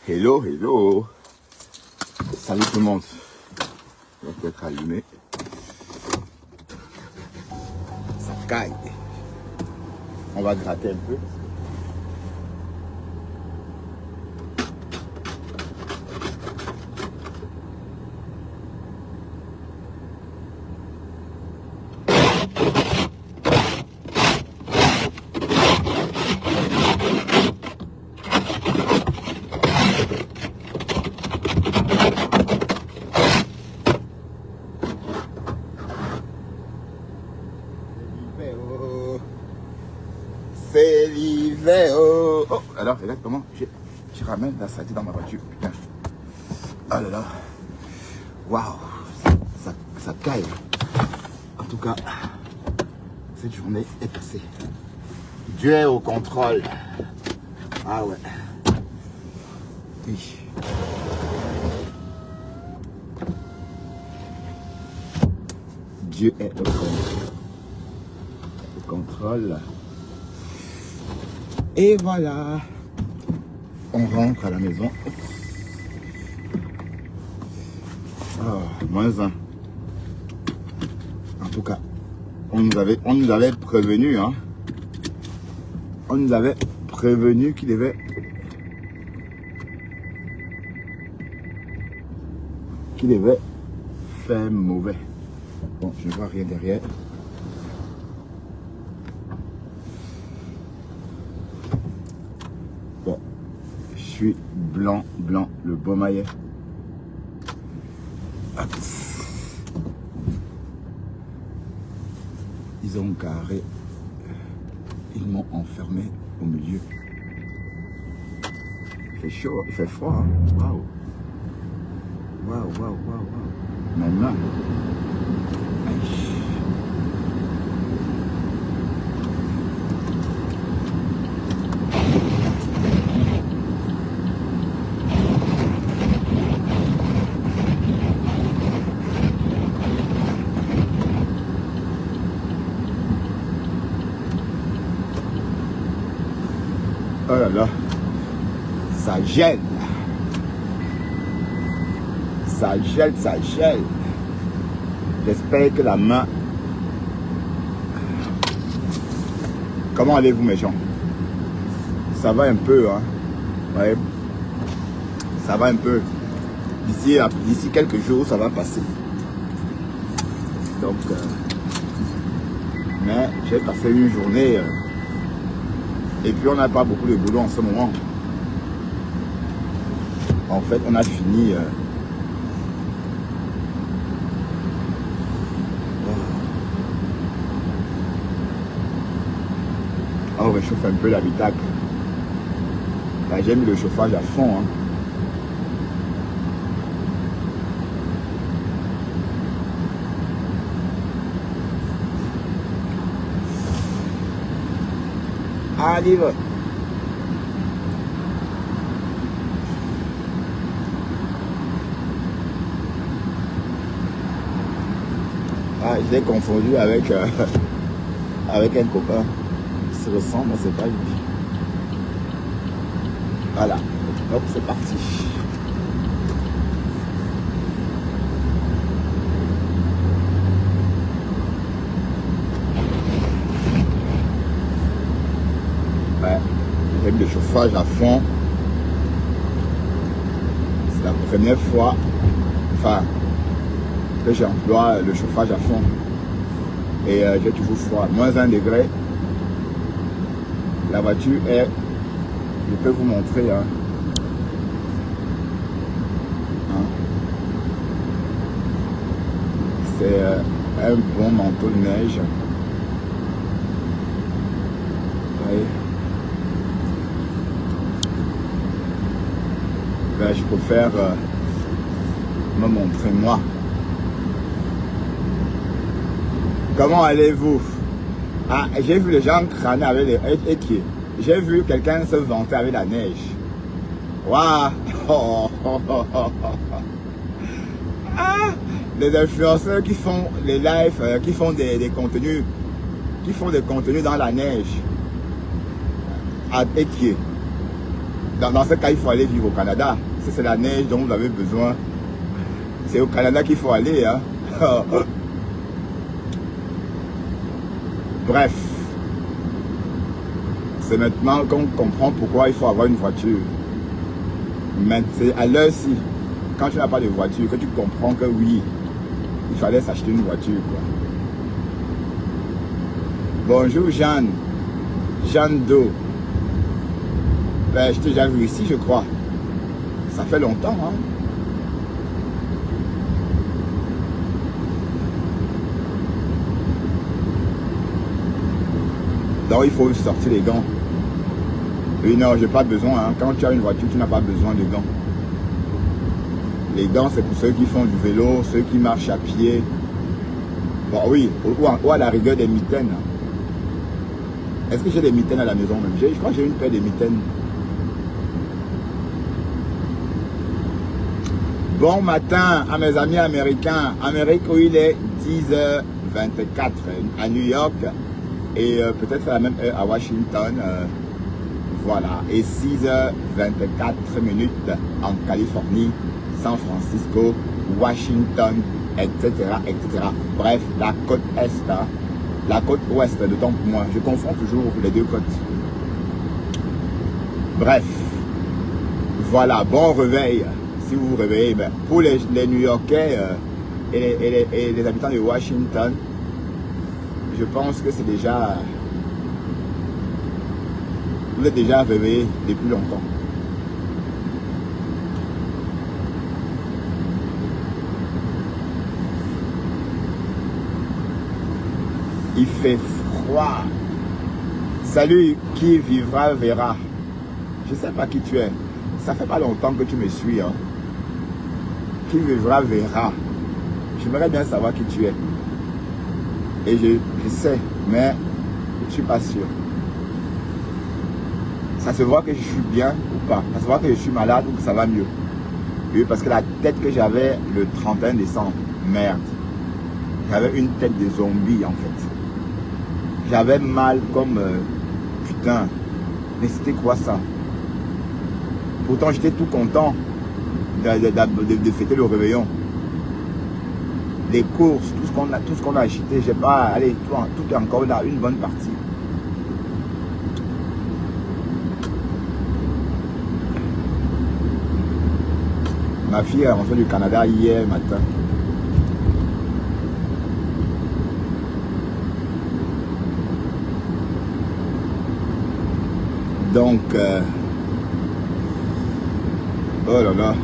Hello, hello. Salut tout le monde. Ça va être allumé. Ça caille. On va gratter un peu. C'est l'hiver. Oh, alors, regarde comment je ramène la saleté dans ma voiture. Putain. Oh là là. Waouh. Ça caille. En tout cas, cette journée est passée. Dieu est au contrôle. Ah ouais. Oui. Dieu est au contrôle. Et voilà, on rentre à la maison. Ah, -1. En tout cas, on nous avait prévenu, hein. On nous avait prévenu qu'il devait faire mauvais. Bon, je ne vois rien derrière. Bon, je suis blanc, le beau maillet. Ils ont garé, ils m'ont enfermé au milieu. Il fait chaud, il fait froid. Hein? Waouh. Maintenant. Oh là là, ça gèle. Ça gèle. J'espère que la main... Comment allez-vous mes gens? Ça va un peu, hein? Ouais. Ça va un peu. D'ici quelques jours, ça va passer. Donc, mais j'ai passé une journée... et puis on n'a pas beaucoup de boulot en ce moment. En fait, on a fini... on réchauffe un peu l'habitacle. J'ai mis le chauffage à fond. Hein. Allez, va. Ah, je l'ai confondu avec, avec un copain. Ils se ressemblent, mais c'est pas lui. Voilà. Hop, c'est parti. Ouais, j'ai mis le chauffage à fond. C'est la première fois, enfin, que j'emploie le chauffage à fond. Et j'ai toujours froid, -1 degré. La voiture est, je peux vous montrer, hein. C'est un bon manteau de neige. Oui. Ben, je préfère me montrer moi. Comment allez-vous? Ah, j'ai vu les gens crâner avec les équiers. J'ai vu quelqu'un se vanter avec la neige. Waouh! Ah, les influenceurs qui font les lives, qui font des contenus, dans la neige. À équier. Dans ce cas, il faut aller vivre au Canada. Si c'est la neige dont vous avez besoin, c'est au Canada qu'il faut aller. Hein. Bref, c'est maintenant qu'on comprend pourquoi il faut avoir une voiture. Mais c'est à l'heure-ci, quand tu n'as pas de voiture, que tu comprends que oui, il fallait s'acheter une voiture, quoi. Bonjour Jeanne. Jeanne Do. Ben, je t'ai déjà vu ici, je crois. Ça fait longtemps, hein. Donc il faut sortir les gants. Oui, non, j'ai pas besoin. Hein. Quand tu as une voiture, tu n'as pas besoin de gants. Les gants, c'est pour ceux qui font du vélo, ceux qui marchent à pied. Bon, oui, ou à la rigueur des mitaines. Est-ce que j'ai des mitaines à la maison même? Je crois que j'ai une paire de mitaines. Bon matin à mes amis américains. Amérique où il est 10h24 à New York. Et peut-être à la même heure à Washington. Voilà. Et 6h24 minutes en Californie, San Francisco, Washington, etc. etc. Bref, la côte Est, hein, la côte Ouest, de temps pour moi. Je confonds toujours les deux côtes. Bref. Voilà, bon réveil. Si vous vous réveillez, ben, pour les New-Yorkais et les habitants de Washington, je pense que c'est déjà... Vous êtes déjà réveillés depuis longtemps. Il fait froid. Salut, qui vivra verra. Je ne sais pas qui tu es. Ça fait pas longtemps que tu me suis. Hein. Qui vivra verra. J'aimerais bien savoir qui tu es. Et je sais, mais je ne suis pas sûr. Ça se voit que je suis bien ou pas. Ça se voit que je suis malade ou que ça va mieux. Oui, parce que la tête que j'avais le 31 décembre, merde. J'avais une tête de zombie en fait. J'avais mal comme... putain. Mais c'était quoi ça? Pourtant j'étais tout content de fêter le réveillon. Les courses, tout ce qu'on a acheté, j'ai pas... Allez, tout est encore là, une bonne partie. Ma fille est rentrée du Canada hier matin. Donc, oh là là,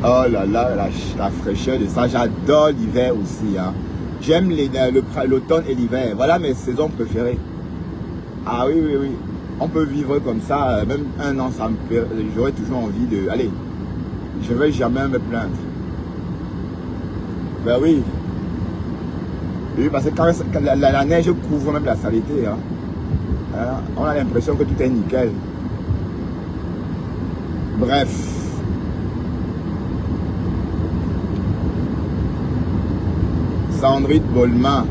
oh là là, la fraîcheur de ça. J'adore l'hiver aussi. Hein. J'aime l'automne et l'hiver. Voilà mes saisons préférées. Ah oui, oui, oui. On peut vivre comme ça, même un an, j'aurais toujours envie de... Allez, je ne vais jamais me plaindre. Ben oui. Oui, parce que quand la neige couvre même la saleté. Hein. On a l'impression que tout est nickel. Bref. Sandrine Bolman.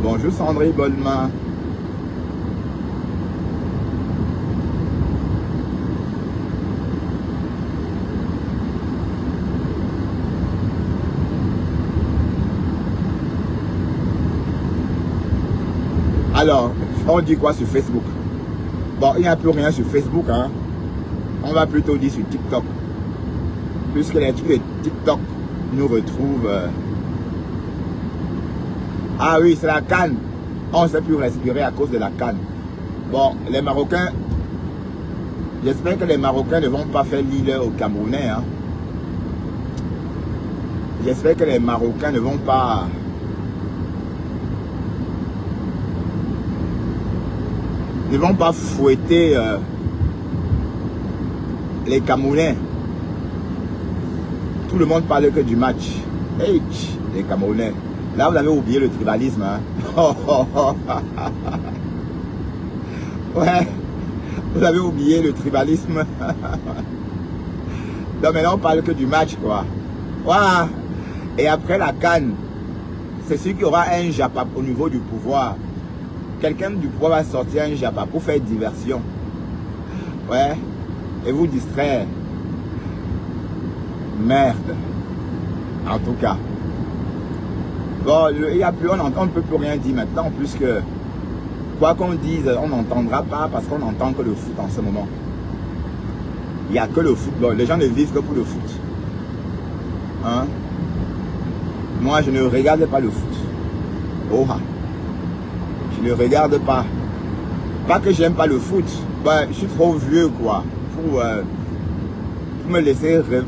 Bonjour Sandrine Bolman. Alors, on dit quoi sur Facebook? Bon, il n'y a plus rien sur Facebook, hein. On va plutôt dire sur TikTok. Puisque les trucs de TikTok nous retrouvent... Ah oui, c'est la canne. On ne sait plus respirer à cause de la canne. Bon, les Marocains... J'espère que les Marocains ne vont pas faire l'île aux Camerounais, hein. J'espère que les Marocains ne vont pas... ne vont pas fouetter les Camerounais. Tout le monde parle que du match. Hey, les Camerounais. Là, vous avez oublié le tribalisme. Hein? Ouais, vous avez oublié le tribalisme. Donc maintenant, on parle que du match, quoi. Wow. Et après la CAN, c'est sûr qu'il y aura un Japa au niveau du pouvoir. Quelqu'un du pouvoir va sortir un Japa pour faire diversion. Ouais. et vous distraire. Merde. En tout cas. Bon, il y a plus, on ne peut plus rien dire maintenant, puisque quoi qu'on dise, on n'entendra pas parce qu'on n'entend que le foot en ce moment. Il n'y a que le football. Les gens ne vivent que pour le foot. Hein? Moi, je ne regarde pas le foot. Oh, je ne regarde pas. Pas que j'aime pas le foot. Ben, je suis trop vieux, quoi. Pour me laisser rêver.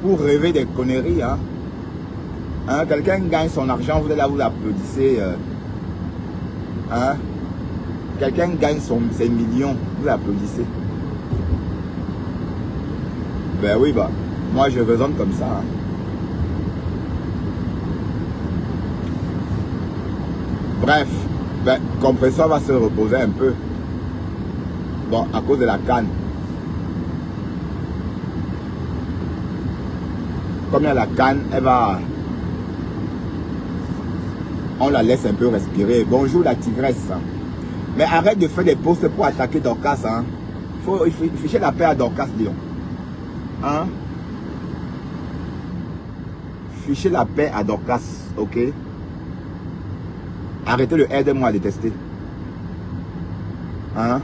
Pour rêver des conneries. Hein? Hein? Quelqu'un gagne son argent, vous êtes là, vous l'applaudissez. Hein? Quelqu'un gagne ses millions, vous l'applaudissez. Ben oui, bah, moi je raisonne comme ça. Hein. Bref, ben, Compressor va se reposer un peu. Bon, à cause de la canne. Comme il y a la canne, elle va... On la laisse un peu respirer. Bonjour la tigresse. Mais arrête de faire des posts pour attaquer Dorcas. Hein. Il faut ficher la paix à Dorcas, disons. Hein? Fichez la paix à Dorcas, ok? Arrêtez le aide-moi à détester. Hein?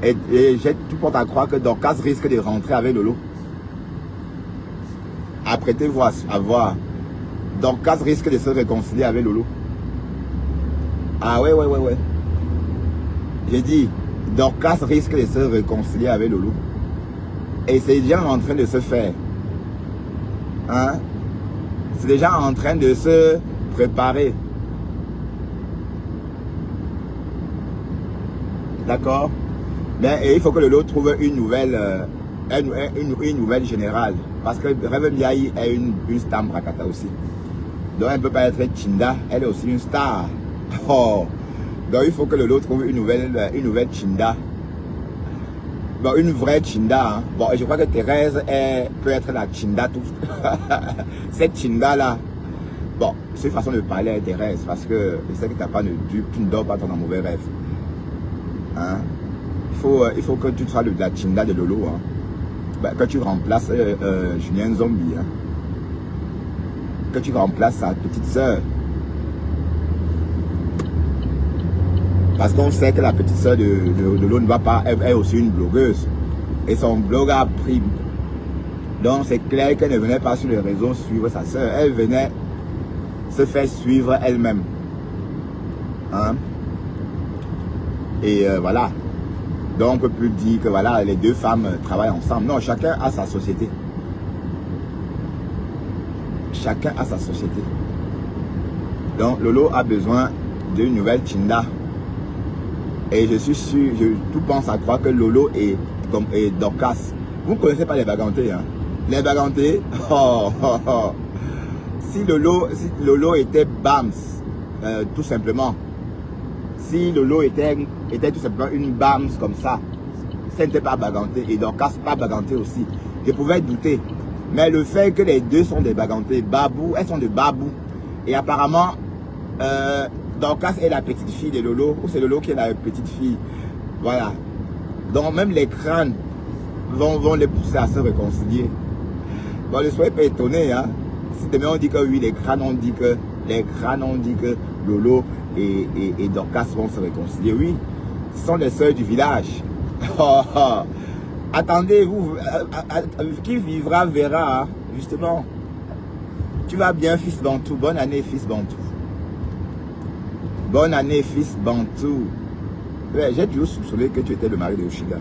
Et j'ai tout porte à croire que Dorcas risque de rentrer avec Lolo. Apprêtez-vous à voir. Dorcas risque de se réconcilier avec Lolo. Ah ouais. J'ai dit, Dorcas risque de se réconcilier avec Lolo. Et c'est déjà en train de se faire. Hein? C'est déjà en train de se préparer. D'accord? Mais il faut que Lolo trouve une nouvelle, une nouvelle générale. Parce que Rêve Ndiaye est une star Brakata aussi. Donc elle ne peut pas être Chinda, elle est aussi une star. Oh. Donc il faut que Lolo trouve une nouvelle Chinda. Bon, une vraie Chinda. Hein. Bon, je crois que Thérèse peut être la Chinda tout. Cette Chinda là. Bon, c'est une façon de parler à Thérèse parce que je sais que tu ne dors pas dans un mauvais rêve. Hein? Il faut que tu sois la Chinda de Lolo. Hein? Ben, que tu remplaces Julien Zombie. Hein? Que tu remplaces sa petite soeur. Parce qu'on sait que la petite soeur de Lolo ne va pas, elle est aussi une blogueuse. Et son blog a pris. Donc c'est clair qu'elle ne venait pas sur les réseaux suivre sa soeur. Elle venait se faire suivre elle-même. Hein? Et voilà. Donc on ne peut plus dire que voilà, les deux femmes travaillent ensemble. Non, chacun a sa société. Chacun a sa société. Donc Lolo a besoin d'une nouvelle Chinda. Et je suis sûr, tout pense à croire que Lolo et Dorcas. Vous ne connaissez pas les Bagantés, hein? Les Bagantés, Si Lolo était Bams, tout simplement. Si Lolo était tout simplement une Bams comme ça, ce n'était pas Baganté. Et Dorcas pas Baganté aussi. Je pouvais douter. Mais le fait que les deux sont des Bagantés, Babou, elles sont de Babou. Et apparemment, Dorcas est la petite fille de Lolo, ou c'est Lolo qui est la petite fille. Voilà. Donc même les crânes vont les pousser à se réconcilier. Bon, ne soyez pas étonnés, hein. Si demain on dit que oui, les crânes ont dit que Lolo et Dorcas vont se réconcilier. Oui, ce sont les sœurs du village. Attendez, qui vivra verra, hein, justement. Tu vas bien, fils Bantou. Bonne année, fils Bantou. Bonne année, fils Bantou. Ouais, j'ai toujours soupçonné que tu étais le mari de Oshiga.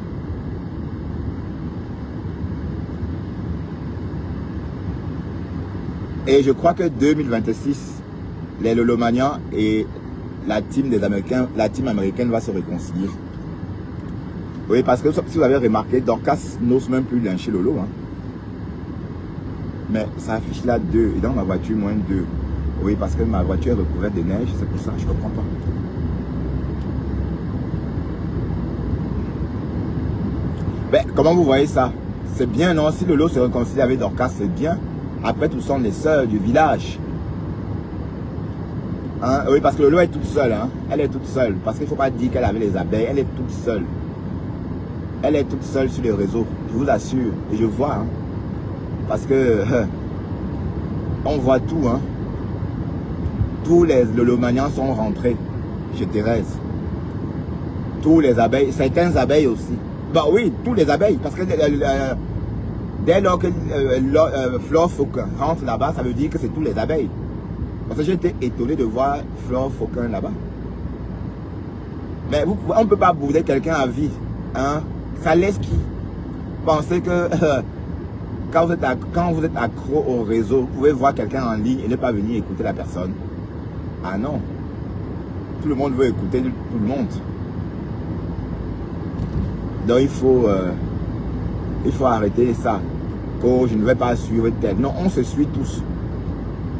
Et je crois que 2026, les Lolomanians et la team des Américains, la team américaine va se réconcilier. Oui, parce que si vous avez remarqué, Dorcas n'ose même plus lyncher Lolo. Hein. Mais ça affiche là 2 et dans ma voiture moins 2. Oui, parce que ma voiture est recouverte de neige, c'est pour ça, je ne comprends pas. Ben, comment vous voyez ça? C'est bien, non? Si Lolo se réconcilie avec Dorcas, c'est bien. Après, tout sont les sœurs du village. Hein? Oui, parce que Lolo est toute seule. Hein? Elle est toute seule. Parce qu'il ne faut pas dire qu'elle avait les abeilles. Elle est toute seule. Elle est toute seule sur les réseaux, je vous assure. Et je vois, hein, parce que on voit tout. Hein. Tous les lolomanians sont rentrés chez Thérèse. Tous les abeilles, certaines abeilles aussi. Bah oui, tous les abeilles, parce que dès lors que Flore Faucon rentre là-bas, ça veut dire que c'est tous les abeilles. Parce que j'ai été étonné de voir Flore Faucon là-bas. Mais on ne peut pas bouder quelqu'un à vie. Hein? Ça laisse qui? Pensez que quand vous êtes accro au réseau, vous pouvez voir quelqu'un en ligne et ne pas venir écouter la personne. Ah non. Tout le monde veut écouter tout le monde. Donc il faut arrêter ça. Oh, je ne vais pas suivre tel. Non, on se suit tous.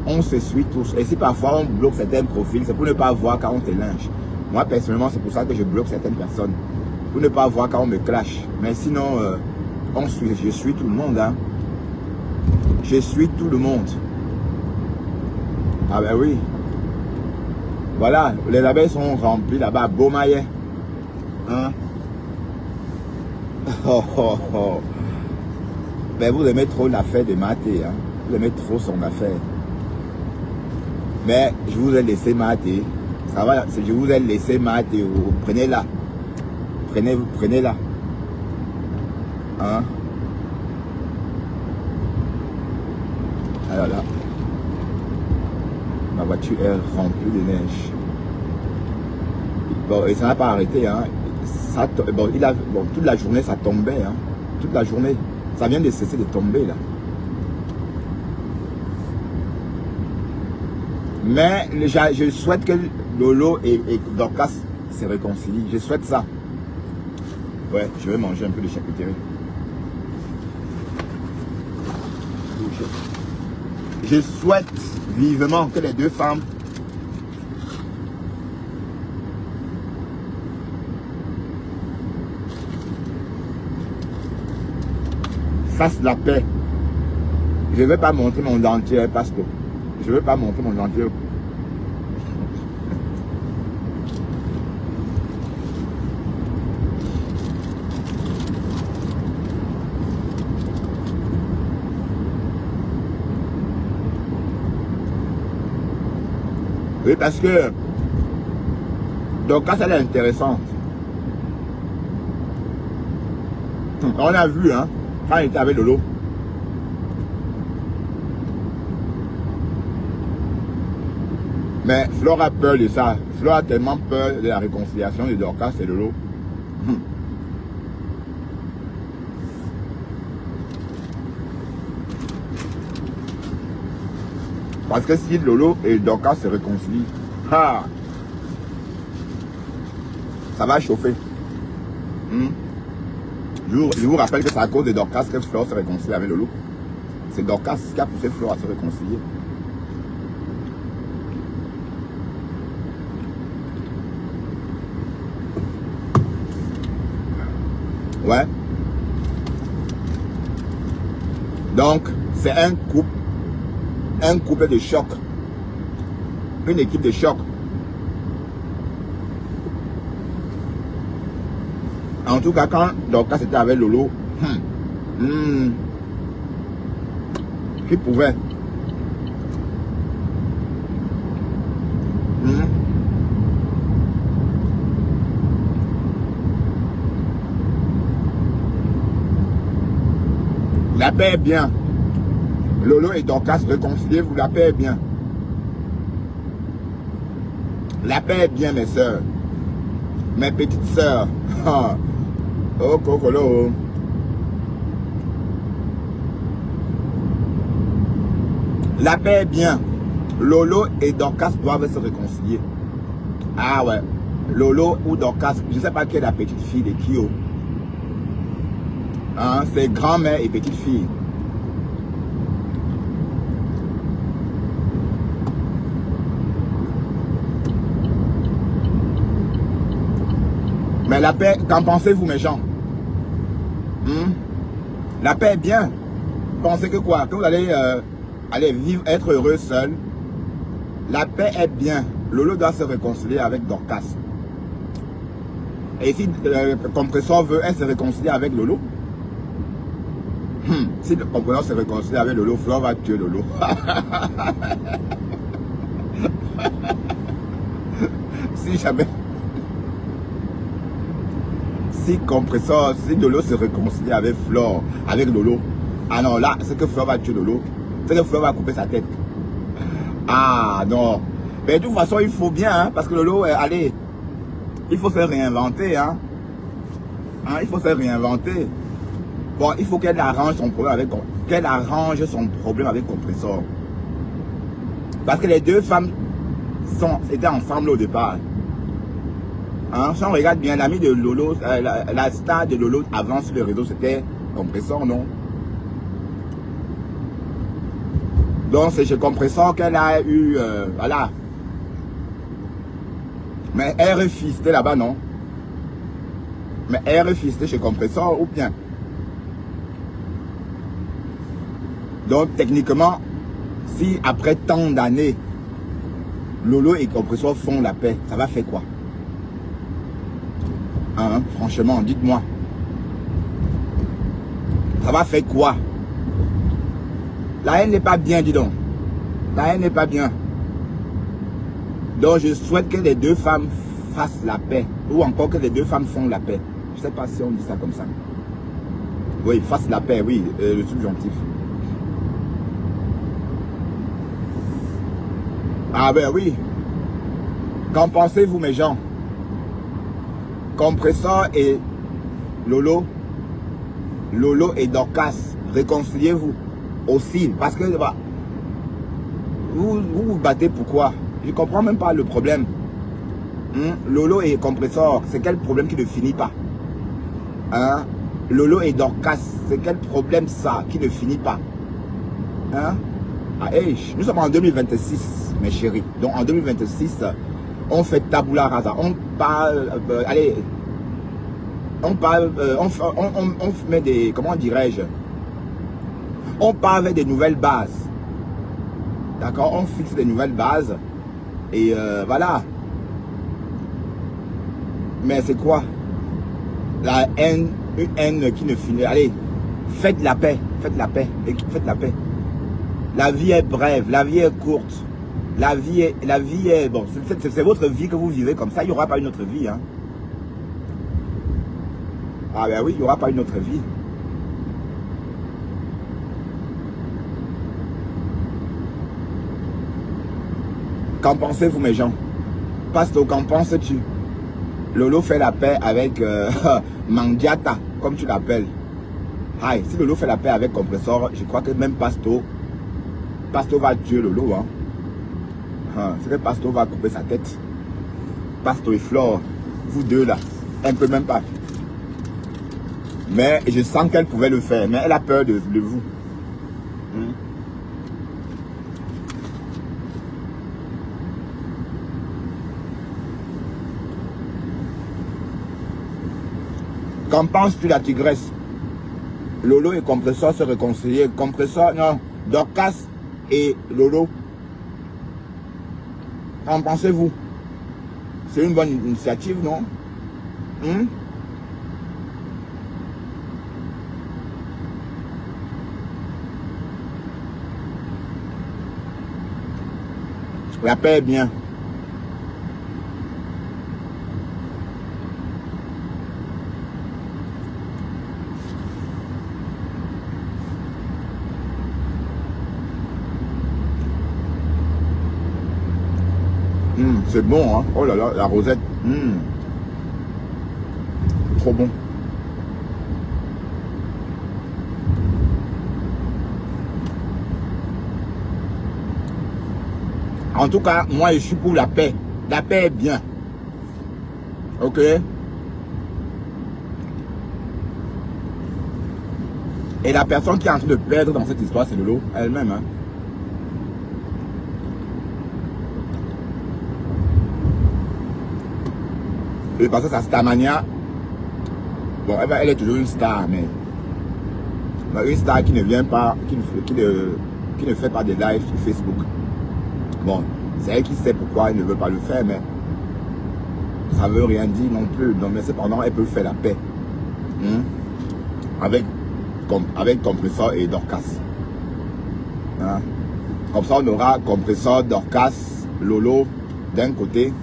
On se suit tous. Et si parfois on bloque certains profils, c'est pour ne pas voir quand on te lynche. Moi personnellement, c'est pour ça que je bloque certaines personnes. Pour ne pas voir quand on me clash. Mais sinon, je suis tout le monde. Hein. Je suis tout le monde. Ah ben oui. Voilà, les abeilles sont remplies là-bas. Beaumaillet. Hein? Oh, oh, oh. Mais vous aimez trop l'affaire de Maté. Hein? Vous aimez trop son affaire. Mais je vous ai laissé Maté. Ça va, je vous ai laissé Maté. Prenez-la. Prenez-la. Hein? Alors là. Ma voiture est remplie de neige. Bon, et ça n'a pas arrêté. Hein? Toute la journée, ça tombait. Hein? Toute la journée. Ça vient de cesser de tomber là. Mais je souhaite que Lolo et Dorcas se réconcilient. Je souhaite ça. Ouais, je vais manger un peu de charcuterie. Je souhaite vivement que les deux femmes fassent la paix. Je ne vais pas montrer mon dentier, parce que je ne veux pas montrer mon dentier. Oui, parce que donc quand elle est intéressante. On a vu, hein, quand elle était avec Lolo. Mais Flore a peur de ça. Flore a tellement peur de la réconciliation de Dorcas et Lolo. Parce que si Lolo et Dorcas se réconcilient, ça va chauffer. Je vous rappelle que c'est à cause de Dorcas que Flore se réconcilie avec Lolo. C'est Dorcas qui a poussé Flore à se réconcilier. Ouais. Donc, c'est un couple de choc. Une équipe de choc. En tout cas, quand Dorcas était avec Lolo, qui pouvait. La paix est bien. Lolo et Dorcas réconciliés, vous, la paix est bien. La paix est bien, mes soeurs. Mes petites soeurs. Oh, Cocolo. La paix est bien. Lolo et Dorcas doivent se réconcilier. Ah ouais. Lolo ou Dorcas, je ne sais pas qui est la petite fille de Kyo. Hein, c'est grand-mère et petite fille. Mais la paix, qu'en pensez-vous, mes gens? La paix est bien. Pensez que quoi? Que vous allez aller vivre, être heureux seul. La paix est bien. Lolo doit se réconcilier avec Dorcas. Et si le compresseur veut, elle se réconcilier avec Lolo. Si le compresseur se réconcilie avec Lolo, Flore va tuer Lolo. Si jamais... Si Lolo se réconcilie avec Flore, avec Lolo, ah non, là, c'est que Flore va tuer Lolo. C'est que Flore va couper sa tête. Ah non. Mais de toute façon, il faut bien, hein, parce que Lolo, allez, il faut se réinventer, hein. Il faut se réinventer. Bon, il faut qu'elle arrange son problème avec compresseur. Parce que les deux femmes étaient ensemble au départ. Hein, si on regarde bien, l'ami de Lolo, la star de Lolo avant sur le réseau, c'était compresseur, non? Donc c'est chez compresseur qu'elle a eu, voilà. Mais elle refistait là-bas, non? Mais elle refistait chez compresseur ou bien? Donc techniquement, si après tant d'années, Lolo et compresseur font la paix, ça va faire quoi? Hein, franchement, dites-moi. Ça va faire quoi? La haine n'est pas bien, dis donc. La haine n'est pas bien. Donc je souhaite que les deux femmes fassent la paix. Ou encore que les deux femmes font la paix. Je ne sais pas si on dit ça comme ça. Oui, fassent la paix, oui, le subjonctif. Ah ben oui. Qu'en pensez-vous, mes gens? Compresseur et Lolo et Dorcas, réconciliez-vous aussi. Parce que bah, vous battez pourquoi? Je ne comprends même pas le problème. Lolo et compresseur, c'est quel problème qui ne finit pas? Hein? Lolo et Dorcas, c'est quel problème ça qui ne finit pas? Hein? Ah, hey, nous sommes en 2026, mes chéris. Donc en 2026, on fait tabula rasa. On parle, allez, on parle, on met des, comment dirais-je? On parle avec des nouvelles bases. D'accord? On fixe des nouvelles bases. Et voilà. Mais c'est quoi? La haine, une haine qui ne finit. Allez, faites la paix. Faites la paix. Faites la paix. La vie est brève, la vie est courte. La vie est bon, c'est votre vie que vous vivez comme ça, il n'y aura pas une autre vie. Hein. Ah ben oui, il n'y aura pas une autre vie. Qu'en pensez-vous, mes gens? Pasto, qu'en penses-tu? Lolo fait la paix avec Mandiata, comme tu l'appelles. Aïe, si Lolo fait la paix avec compresseur, je crois que même Pasto va tuer Lolo. Hein. C'est que Pasto va couper sa tête. Pasto et Flore, vous deux là, elle ne peut même pas. Mais je sens qu'elle pouvait le faire, mais elle a peur de vous. Qu'en penses-tu, la tigresse? Lolo et compresseur se réconcilier. Compresseur, non, Dorcas et Lolo. Qu'en pensez-vous? C'est une bonne initiative, non? La paix est bien. C'est bon, hein? Oh là là, la rosette. Trop bon. En tout cas, moi, je suis pour la paix. La paix est bien. Ok? Et la personne qui est en train de perdre dans cette histoire, c'est Lolo elle-même. Hein? Et parce que sa starmania, bon, elle est toujours une star, mais une star qui ne vient pas, qui ne fait pas de live sur Facebook. Bon, c'est elle qui sait pourquoi elle ne veut pas le faire, mais ça veut rien dire non plus. Donc, mais cependant, elle peut faire la paix. Avec Compressor et Dorcas. Hein? Comme ça, on aura Compressor, Dorcas, Lolo d'un côté.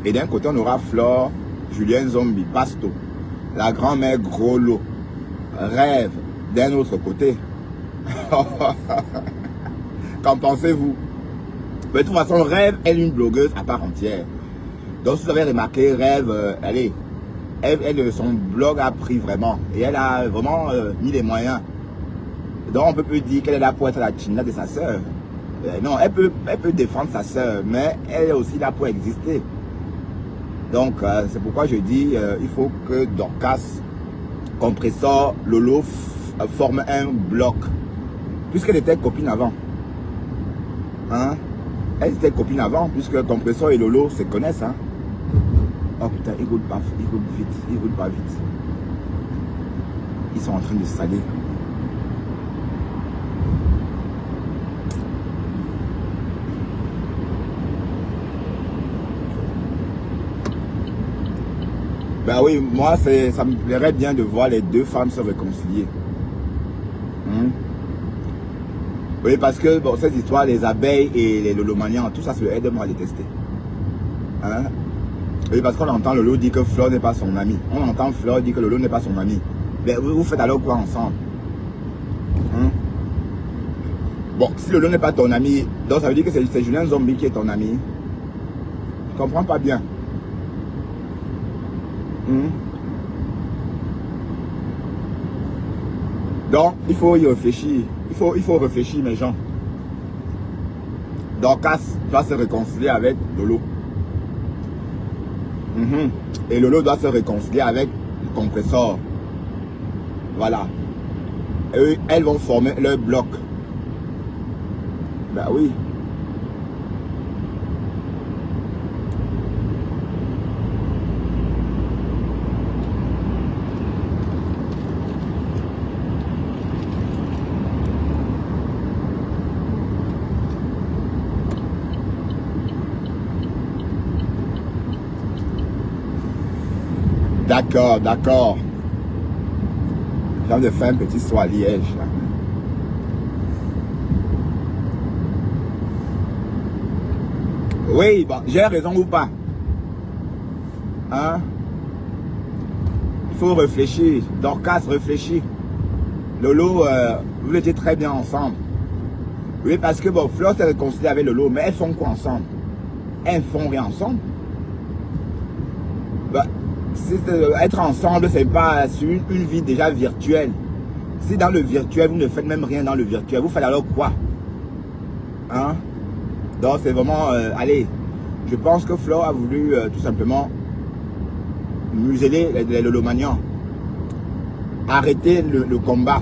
Et d'un côté, on aura Flore, Julien Zombie, Pasto, la grand-mère Gros Lot, Rêve d'un autre côté. Qu'en pensez-vous? Mais de toute façon, Rêve est une blogueuse à part entière. Donc, si vous avez remarqué, Rêve, son blog a pris vraiment. Et elle a vraiment mis les moyens. Donc, on peut plus dire qu'elle est là pour être la china de sa sœur. Non, elle peut défendre sa sœur, mais elle est aussi là pour exister. Donc, c'est pourquoi je dis, il faut que Dorcas, Compressor, Lolo forment un bloc. Puisqu'elle était copine avant. Hein? Elle était copine avant, puisque Compressor et Lolo se connaissent. Hein? Oh putain, ils roulent pas vite. Ils sont en train de saler. Ben oui, moi, ça me plairait bien de voir les deux femmes se réconcilier. Oui, parce que bon, cette histoire, les abeilles et les lolomanians, tout ça, c'est le aide-moi à détester. Hein? Oui, parce qu'on entend Lolo dire que Flore n'est pas son ami. On entend Flore dire que Lolo n'est pas son ami. Mais vous faites alors quoi ensemble? Bon, si Lolo n'est pas ton ami, donc ça veut dire que c'est Julien Zombie qui est ton ami. Je comprends pas bien. Donc, il faut y réfléchir. Il faut réfléchir, mes gens. Dorcas doit se réconcilier avec Lolo. Et Lolo doit se réconcilier avec le Compressor. Voilà. Et elles vont former leur bloc. Ben oui. D'accord, d'accord. J'ai envie de faire un petit saut à Liège. Là. Oui, bon, j'ai raison ou pas? Hein? Il faut réfléchir. Dorcas, réfléchit. Lolo, vous étiez très bien ensemble. Oui, parce que bon, Flore s'est réconciliée avec Lolo, mais elles font quoi ensemble? Elles font rien ensemble. Bah, être ensemble, c'est pas sur une vie déjà virtuelle. Si dans le virtuel, vous ne faites même rien dans le virtuel, vous faites alors quoi? Hein? Donc c'est vraiment, allez, je pense que Flore a voulu tout simplement museler les lolomanians, arrêter le combat.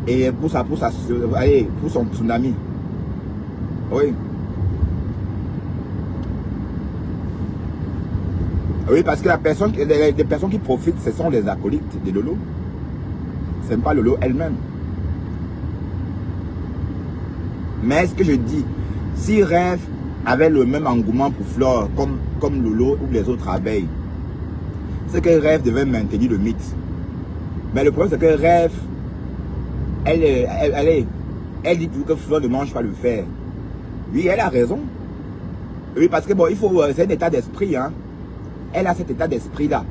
Et pour son tsunami. Oui. Oui, parce que les personnes qui profitent, ce sont les acolytes de Lolo. Ce n'est pas Lolo elle-même. Mais ce que je dis, si Rêve avait le même engouement pour Flore comme Lolo ou les autres abeilles, c'est que Rêve devait maintenir le mythe. Mais le problème, c'est que Rêve, elle dit que Flore ne mange pas le fer. Oui, elle a raison. Oui, parce que bon, c'est un état d'esprit, hein. Elle a cet état d'esprit-là.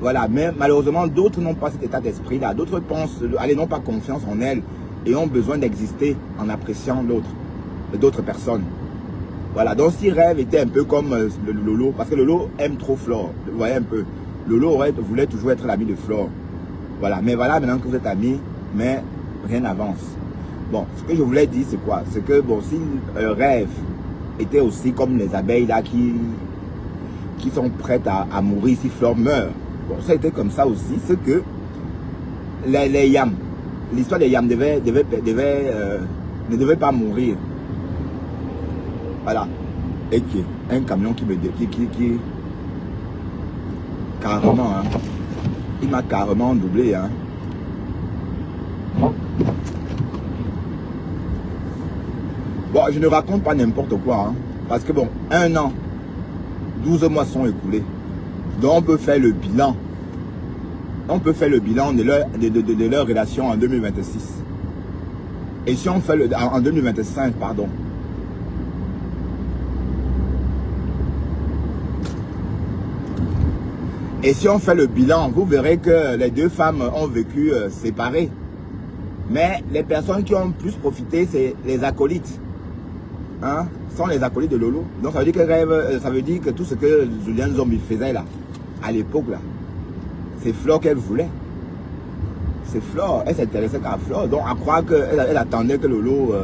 Voilà, mais malheureusement, d'autres n'ont pas cet état d'esprit-là. D'autres pensent, n'ont pas confiance en elles et ont besoin d'exister en appréciant d'autres personnes. Voilà, donc si Rêve était un peu comme le Lolo, parce que Lolo aime trop Flore, vous voyez un peu. Lolo voulait toujours être l'ami de Flore. Voilà, mais voilà, maintenant que vous êtes amis, mais rien n'avance. Bon, ce que je voulais dire, c'est quoi? C'est que, bon, si Rêve était aussi comme les abeilles là qui sont prêtes à mourir si Flore meurt. Bon, ça a été comme ça aussi, c'est que les yams, l'histoire des yams ne devait pas mourir. Voilà. Et qui un camion qui carrément, hein, il m'a carrément doublé, hein. Bon, je ne raconte pas n'importe quoi, hein, parce que bon, 1 an, 12 mois sont écoulés. Donc on peut faire le bilan. On peut faire le bilan de leur relation en 2026. Et si on fait en 2025, pardon. Et si on fait le bilan, vous verrez que les deux femmes ont vécu séparées. Mais les personnes qui ont plus profité, c'est les acolytes. Hein? Sont les acolytes de Lolo. Donc ça veut dire que rêve, ça veut dire que tout ce que Julien Zombie faisait là, à l'époque là, c'est Flore qu'elle voulait. C'est Flore, elle s'intéressait qu'à Flore. Donc à croire qu'elle attendait que Lolo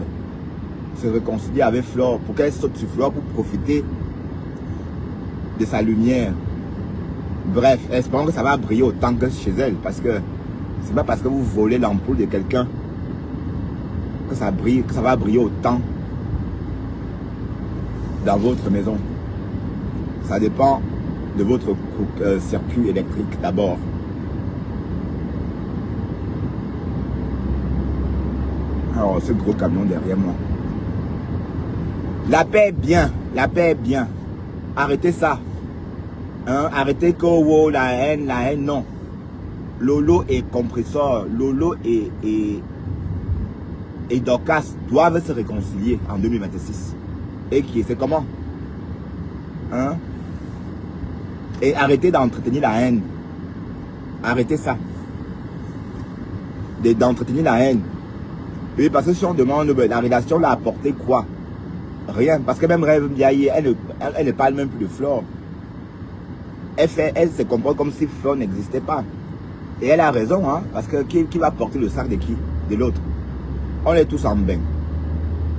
se réconcilie avec Flore pour qu'elle saute sur Flore pour profiter de sa lumière. Bref, espérons que ça va briller autant que chez elle, parce que c'est pas parce que vous volez l'ampoule de quelqu'un que ça brille, que ça va briller autant dans votre maison. Ça dépend de votre circuit électrique d'abord. Alors, ce gros camion derrière moi. La paix est bien, la paix est bien. Arrêtez ça. Hein? Arrêtez que oh, la haine, non. Lolo et Compressor, Lolo et Dorcas doivent se réconcilier en 2026. Et qui c'est comment? Hein? Et arrêtez d'entretenir la haine. Arrêtez ça. D'entretenir la haine. Oui, parce que si on demande, la relation l'a apporté quoi? Rien. Parce que même Rêve Ndiaye, elle ne parle même plus de Flore. Elle se comporte comme si Flore n'existait pas. Et elle a raison, hein, parce que qui va porter le sac de qui? De l'autre. On est tous en bain.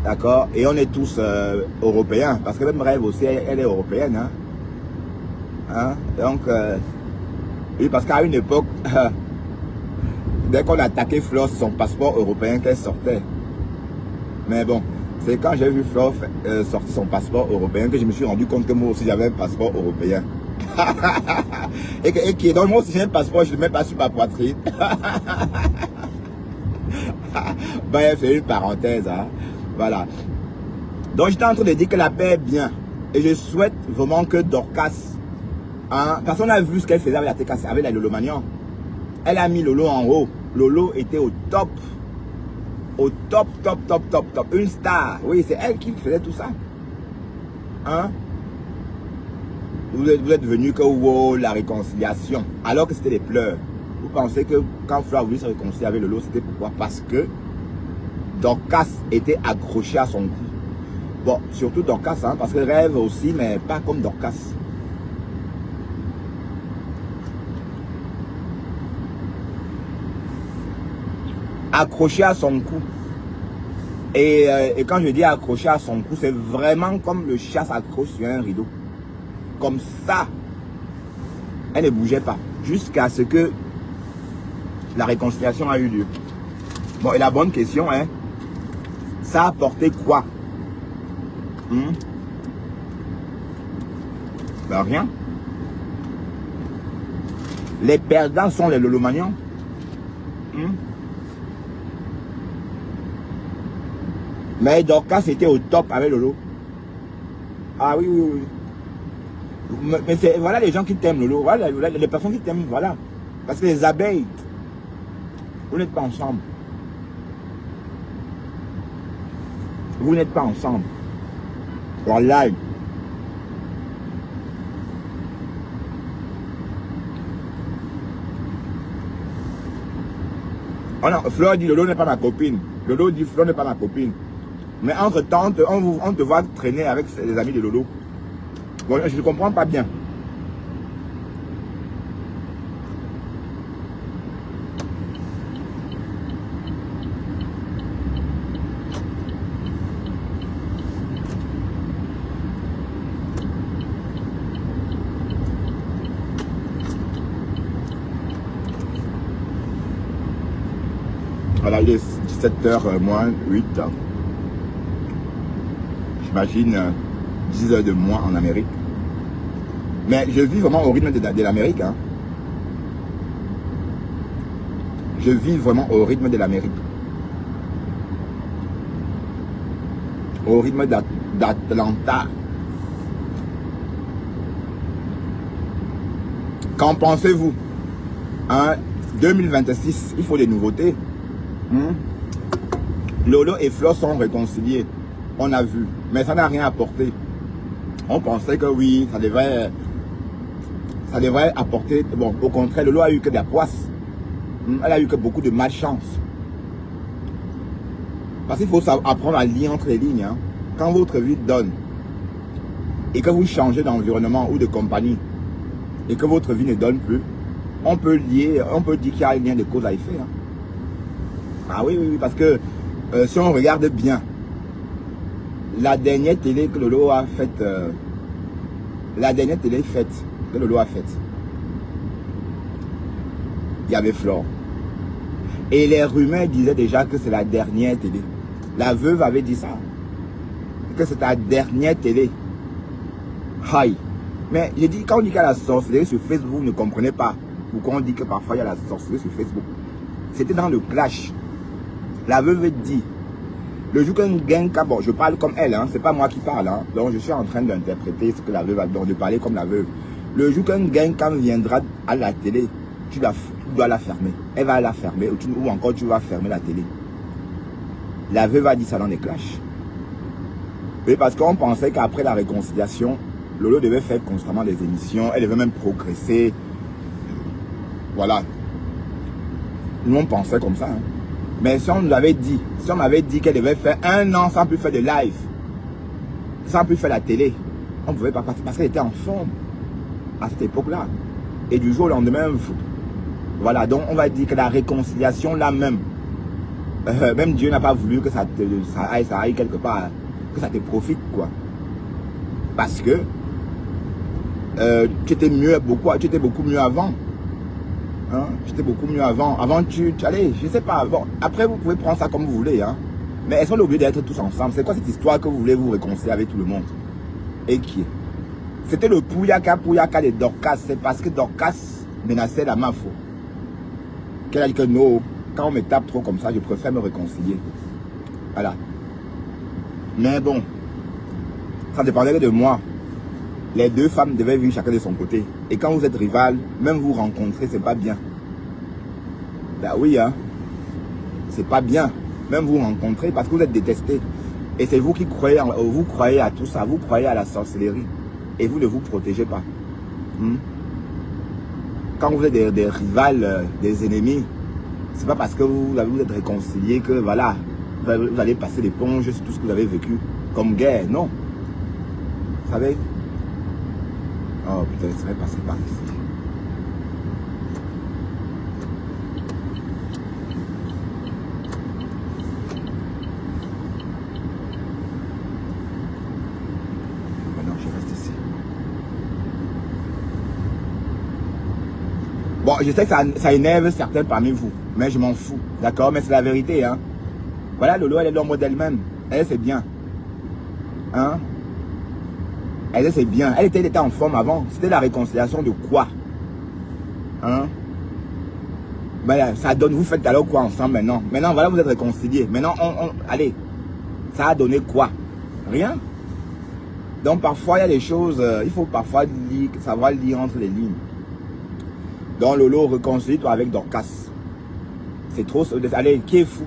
D'accord? Et on est tous européens. Parce que même Rêve aussi, elle est européenne. Hein? Hein? Donc, oui, parce qu'à une époque, dès qu'on attaquait Flore, c'est son passeport européen qu'elle sortait. Mais bon, c'est quand j'ai vu Flore sortir son passeport européen que je me suis rendu compte que moi aussi j'avais un passeport européen. et qui donc moi aussi j'ai un passeport, je ne le mets pas sur ma poitrine. Bref, c'est une parenthèse. Hein. Voilà. Donc j'étais en train de dire que la paix est bien. Et je souhaite vraiment que Dorcas, hein, parce qu'on a vu ce qu'elle faisait avec la TKC, avec la Lolo Magnan. Elle a mis Lolo en haut. Lolo était au top. Au top. Une star. Oui, c'est elle qui faisait tout ça. Hein? Vous êtes venu que wow, la réconciliation. Alors que c'était des pleurs. Vous pensez que quand Flore a voulu se réconcilier avec Lolo, c'était pourquoi? Parce que Dorcas était accroché à son cou. Bon, surtout Dorcas, hein, parce que Rêve aussi, mais pas comme Dorcas. Accroché à son cou. Et quand je dis accroché à son cou, c'est vraiment comme le chat s'accroche sur un rideau. Comme ça. Elle ne bougeait pas. Jusqu'à ce que la réconciliation a eu lieu. Bon, et la bonne question, hein, ça a apporté quoi? Ben rien. Les perdants sont les Lolo Magnan. Mais Dorcas était au top avec Lolo. Ah oui. Mais c'est voilà les gens qui t'aiment Lolo. Voilà les personnes qui t'aiment, voilà. Parce que les abeilles, vous n'êtes pas ensemble. Vous n'êtes pas ensemble. Voilà. Oh non, Flore dit Lolo n'est pas ma copine. Lolo dit Flore n'est pas ma copine. Mais entre-temps, on te voit traîner avec les amis de Lolo. Bon, je ne comprends pas bien. Voilà, il est 17h moins 8. J'imagine 10 heures de moins en Amérique. Mais je vis vraiment au rythme de l'Amérique. Hein. Je vis vraiment au rythme de l'Amérique. Au rythme d'Atlanta. Qu'en pensez-vous? Hein? 2026, il faut des nouveautés. Lolo et Flo sont réconciliés. On a vu. Mais ça n'a rien apporté. On pensait que oui, ça devrait apporter. Bon, au contraire, Lolo a eu que de la poisse. Elle a eu que beaucoup de malchance. Parce qu'il faut apprendre à lire entre les lignes. Hein. Quand votre vie donne et que vous changez d'environnement ou de compagnie et que votre vie ne donne plus, on peut lier, on peut dire qu'il y a un lien de cause à effet. Hein. Ah oui, parce que si on regarde bien, la dernière télé que Lolo a faite, que Lolo a faite, il y avait Flore. Et les rumeurs disaient déjà que c'est la dernière télé. La veuve avait dit ça. Que c'est la dernière télé. Aïe. Mais j'ai dit, quand on dit qu'il y a la sorcellerie sur Facebook, vous ne comprenez pas pourquoi on dit que parfois il y a la sorcellerie sur Facebook. C'était dans le clash. La veuve dit, le jour qu'un gang, bon, je parle comme elle, hein, c'est pas moi qui parle, hein, donc je suis en train d'interpréter ce que la veuve a, donc de parler comme la veuve. Le jour qu'un gang viendra à la télé, tu dois la fermer. Elle va la fermer, ou encore tu vas fermer la télé. La veuve a dit ça dans les clashs. Et parce qu'on pensait qu'après la réconciliation, Lolo devait faire constamment des émissions, elle devait même progresser. Voilà. Nous on pensait comme ça. Hein. Mais si on nous avait dit, qu'elle devait faire 1 an sans plus faire de live, sans plus faire la télé, on ne pouvait pas passer parce qu'elle était en forme à cette époque-là. Et du jour au lendemain, voilà, donc on va dire que la réconciliation là même, même Dieu n'a pas voulu que ça aille quelque part, que ça te profite quoi. Parce que tu étais beaucoup mieux avant. Hein? Tu étais beaucoup mieux avant. Avant allez, je sais pas. Bon, après vous pouvez prendre ça comme vous voulez. Hein? Mais est-ce qu'on est obligé d'être tous ensemble? C'est quoi cette histoire que vous voulez vous réconcilier avec tout le monde? Et qui est? C'était le Pouyaka de Dorcas. C'est parce que Dorcas menaçait la Mafo. Qu'elle a dit que non, quand on me tape trop comme ça, je préfère me réconcilier. Voilà. Mais bon, ça dépendait de moi. Les deux femmes devaient vivre chacun de son côté. Et quand vous êtes rivales, même vous rencontrer, c'est pas bien. Ben oui, hein. C'est pas bien. Même vous rencontrer parce que vous êtes détestés. Et c'est vous qui croyez, vous croyez à tout ça. Vous croyez à la sorcellerie. Et vous ne vous protégez pas. Quand vous êtes des rivales, des ennemis, c'est pas parce que vous êtes réconciliés que voilà, vous allez passer l'éponge sur tout ce que vous avez vécu comme guerre. Non. Vous savez? Oh putain, il serait passé par ici. Maintenant, je reste ici. Bon, je sais que ça énerve certains parmi vous, mais je m'en fous. D'accord? Mais c'est la vérité, hein. Voilà, Lolo, elle est l'ombre d'elle-même. Elle, c'est bien. Hein? Elle, c'est bien. Elle était en forme avant. C'était la réconciliation de quoi? Hein? Ben, ça donne, vous faites alors quoi ensemble maintenant? Maintenant, voilà, vous êtes réconciliés. Maintenant, allez, ça a donné quoi? Rien. Donc, parfois, il y a des choses, il faut parfois savoir lire entre les lignes. Donc, Lolo, réconcilie-toi avec Dorcas. C'est trop, allez, qui est fou?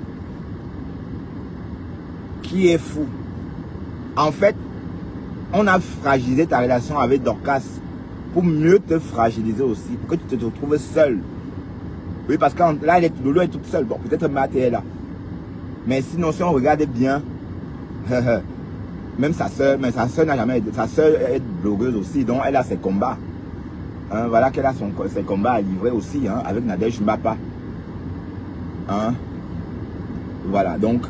Qui est fou? En fait, on a fragilisé ta relation avec Dorcas pour mieux te fragiliser aussi, pour que tu te retrouves seul. Oui, parce que là, Lolo est toute seule. Bon, peut-être Matt est là. Mais sinon, si on regarde bien, même sa soeur, mais sa soeur n'a jamais été. Sa soeur est blogueuse aussi, donc elle a ses combats. Hein, voilà qu'elle a ses combats à livrer aussi, hein, avec Nadège Mbapa. Hein, voilà, donc.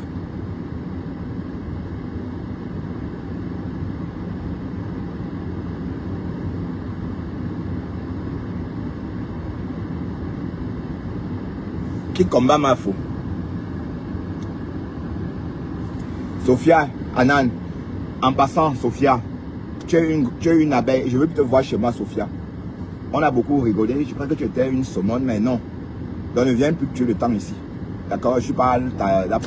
Qui combat Mafo? Sophia, Anan. En passant, Sophia, tu es une abeille. Je veux te voir chez moi, Sophia. On a beaucoup rigolé. Je crois que tu étais une saumone, mais non. Donc ne viens plus tuer le temps ici. D'accord? Je suis pas là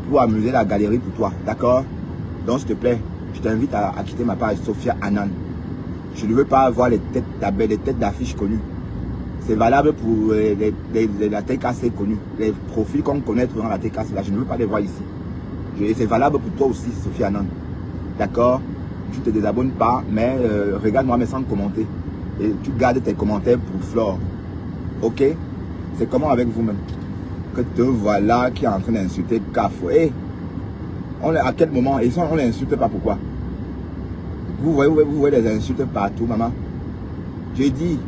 pour amuser la galerie pour toi. D'accord? Donc s'il te plaît, je t'invite à quitter ma page Sophia Anan. Je ne veux pas avoir les têtes d'affiches connues. C'est valable pour la TKC connue. Les profils qu'on connaît dans la TKC, là, je ne veux pas les voir ici. C'est valable pour toi aussi, Sophie Anand. D'accord? Tu ne te désabonnes pas, mais regarde-moi, mais sans commenter. Et tu gardes tes commentaires pour Flore. Ok? C'est comment avec vous-même? Que te voilà qui est en train d'insulter Kafo. Hey, à quel moment? Et ça, on ne l'insulte pas, pourquoi? Vous voyez les insultes partout, maman. J'ai dit